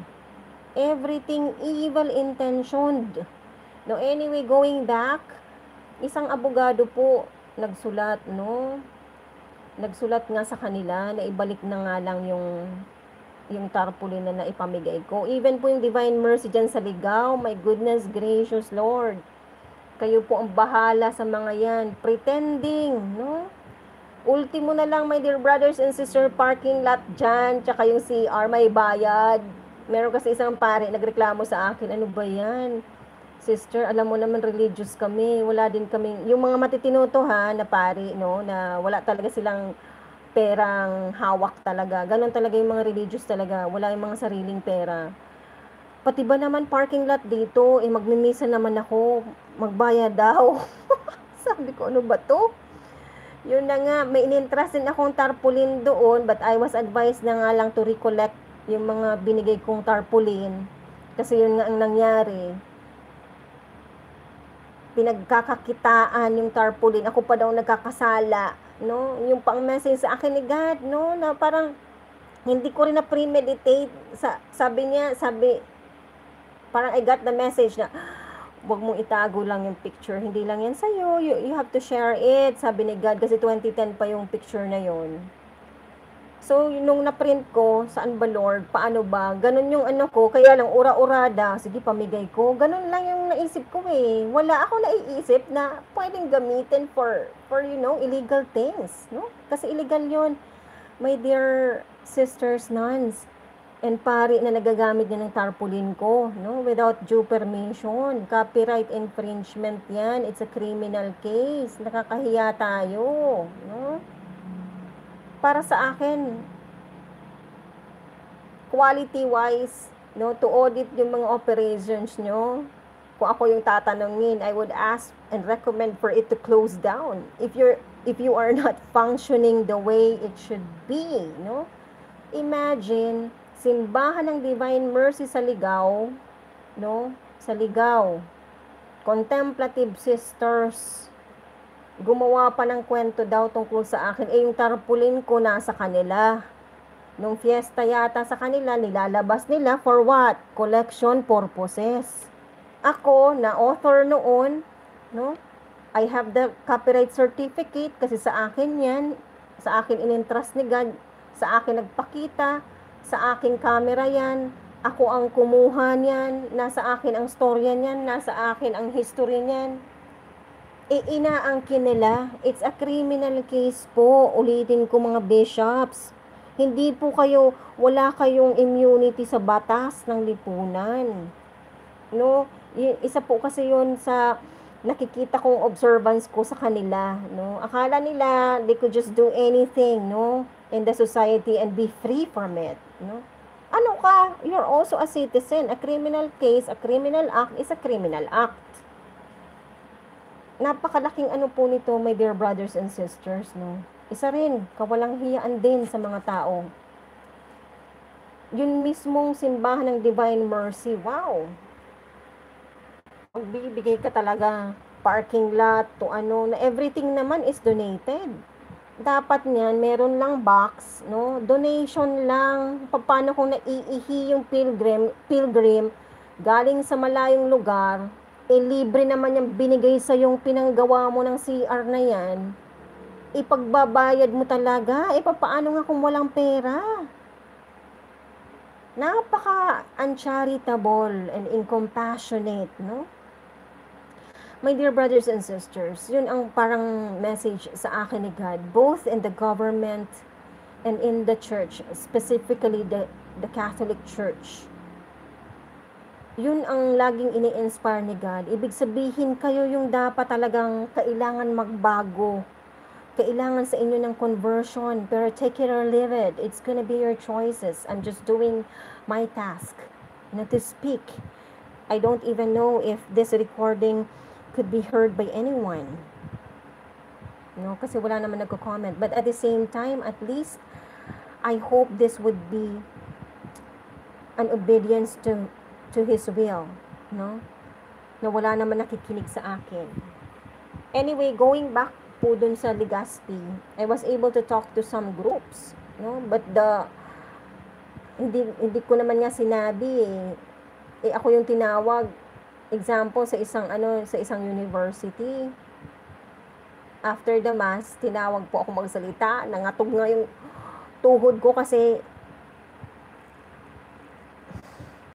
Everything evil intentioned. No, anyway, going back, isang abogado po nagsulat, no? Nagsulat nga sa kanila na ibalik na nga lang yung tarpaulin na naipamigay ko. Even po yung divine mercy dyan sa Ligaw, my goodness gracious Lord. Kayo po ang bahala sa mga yan. Pretending, no? Ultimo na lang, my dear brothers and sister, parking lot dyan, tsaka yung CR, may bayad. Meron kasi isang pare, nagreklamo sa akin, ano ba yan? Sister, alam mo naman religious kami. Wala din kami, yung mga matitino to ha, na pari, no, na wala talaga silang perang hawak talaga. Ganon talaga yung mga religious talaga. Wala yung mga sariling pera. Pati ba naman parking lot dito, magmimisa naman ako, magbayad daw. Sabi ko, ano ba to? Yun na nga, may in-interest din akong tarpaulin doon, but I was advised na nga lang to recollect yung mga binigay kong tarpaulin. Kasi yun nga ang nangyari. Pinagkakakitaan yung tarpaulin. Ako pa daw nagkakasala, no? Yung pang message sa akin ni God, no? Na parang, hindi ko rin na premeditate. Sabi niya, parang I got the message na, wag mong itago lang yung picture. Hindi lang yan sa'yo. You have to share it. Sabi ni God, kasi 2010 pa yung picture na yon. So, nung na-print ko, saan ba Lord? Paano ba? Ganun yung ano ko. Kaya lang, ura-urada. Sige, pamigay ko. Ganun lang yung naisip ko eh. Wala ako naiisip na pwedeng gamitin for illegal things. No? Kasi illegal yon. My dear sisters, nuns, and pari na nagagamit niya ng tarpaulin ko, no? Without due permission. Copyright infringement yan. It's a criminal case. Nakakahiya tayo, no? Para sa akin, quality-wise, no, to audit yung mga operations nyo, kung ako yung tatanungin, I would ask and recommend for it to close down. If you are not functioning the way it should be, no? Imagine, simbahan ng Divine Mercy sa Ligao, no? Sa Ligao, Contemplative Sisters, gumawa pa ng kwento daw tungkol sa akin. Yung tarpaulin ko nasa kanila. Nung fiesta yata sa kanila, nilalabas nila for what? Collection purposes. Ako, na author noon, no? I have the copyright certificate kasi sa akin yan. Sa akin in-entrust ni God. Sa akin nagpakita. Sa aking camera yan. Ako ang kumuha niyan. Nasa akin ang storya niyan. Nasa akin ang history niyan. Inaangkin nila. It's a criminal case po. Ulitin ko mga bishops. Hindi po kayo, wala kayong immunity sa batas ng lipunan. No? Isa po kasi yun sa nakikita kong observance ko sa kanila. No? Akala nila they could just do anything, no, in the society and be free from it. No? Ano ka? You're also a citizen. A criminal case, a criminal act is a criminal act. Napakalaking ano po nito, my dear brothers and sisters, no? Isa rin, kawalang hiyaan din sa mga tao. Yun mismong simbahan ng Divine Mercy, wow! Magbibigay ka talaga, parking lot, to ano, na everything naman is donated. Dapat niyan, meron lang box, no? Donation lang. Paano kung naiihi yung pilgrim, galing sa malayong lugar, libre naman yung binigay sa yung pinanggawa mo ng CR na yan, ipagbabayad mo talaga, paano nga kung walang pera? Napaka uncharitable and incompassionate, no? My dear brothers and sisters, yun ang parang message sa akin ni God, both in the government and in the church, specifically the Catholic Church. Yun ang laging ini-inspire ni God. Ibig sabihin, kayo yung dapat talagang kailangan magbago. Kailangan sa inyo ng conversion. Pero take it or leave it. It's gonna be your choices. I'm just doing my task, to speak. I don't even know if this recording could be heard by anyone. Kasi wala naman nagko-comment. But at the same time, at least, I hope this would be an obedience to His will, no? Na wala naman nakikinig sa akin. Anyway, going back po dun sa Legazpi, I was able to talk to some groups, no? But hindi ko naman nga sinabi ako yung tinawag, example sa isang university. After the mass, tinawag po ako magsalita, nangatog nga yung tuhod ko kasi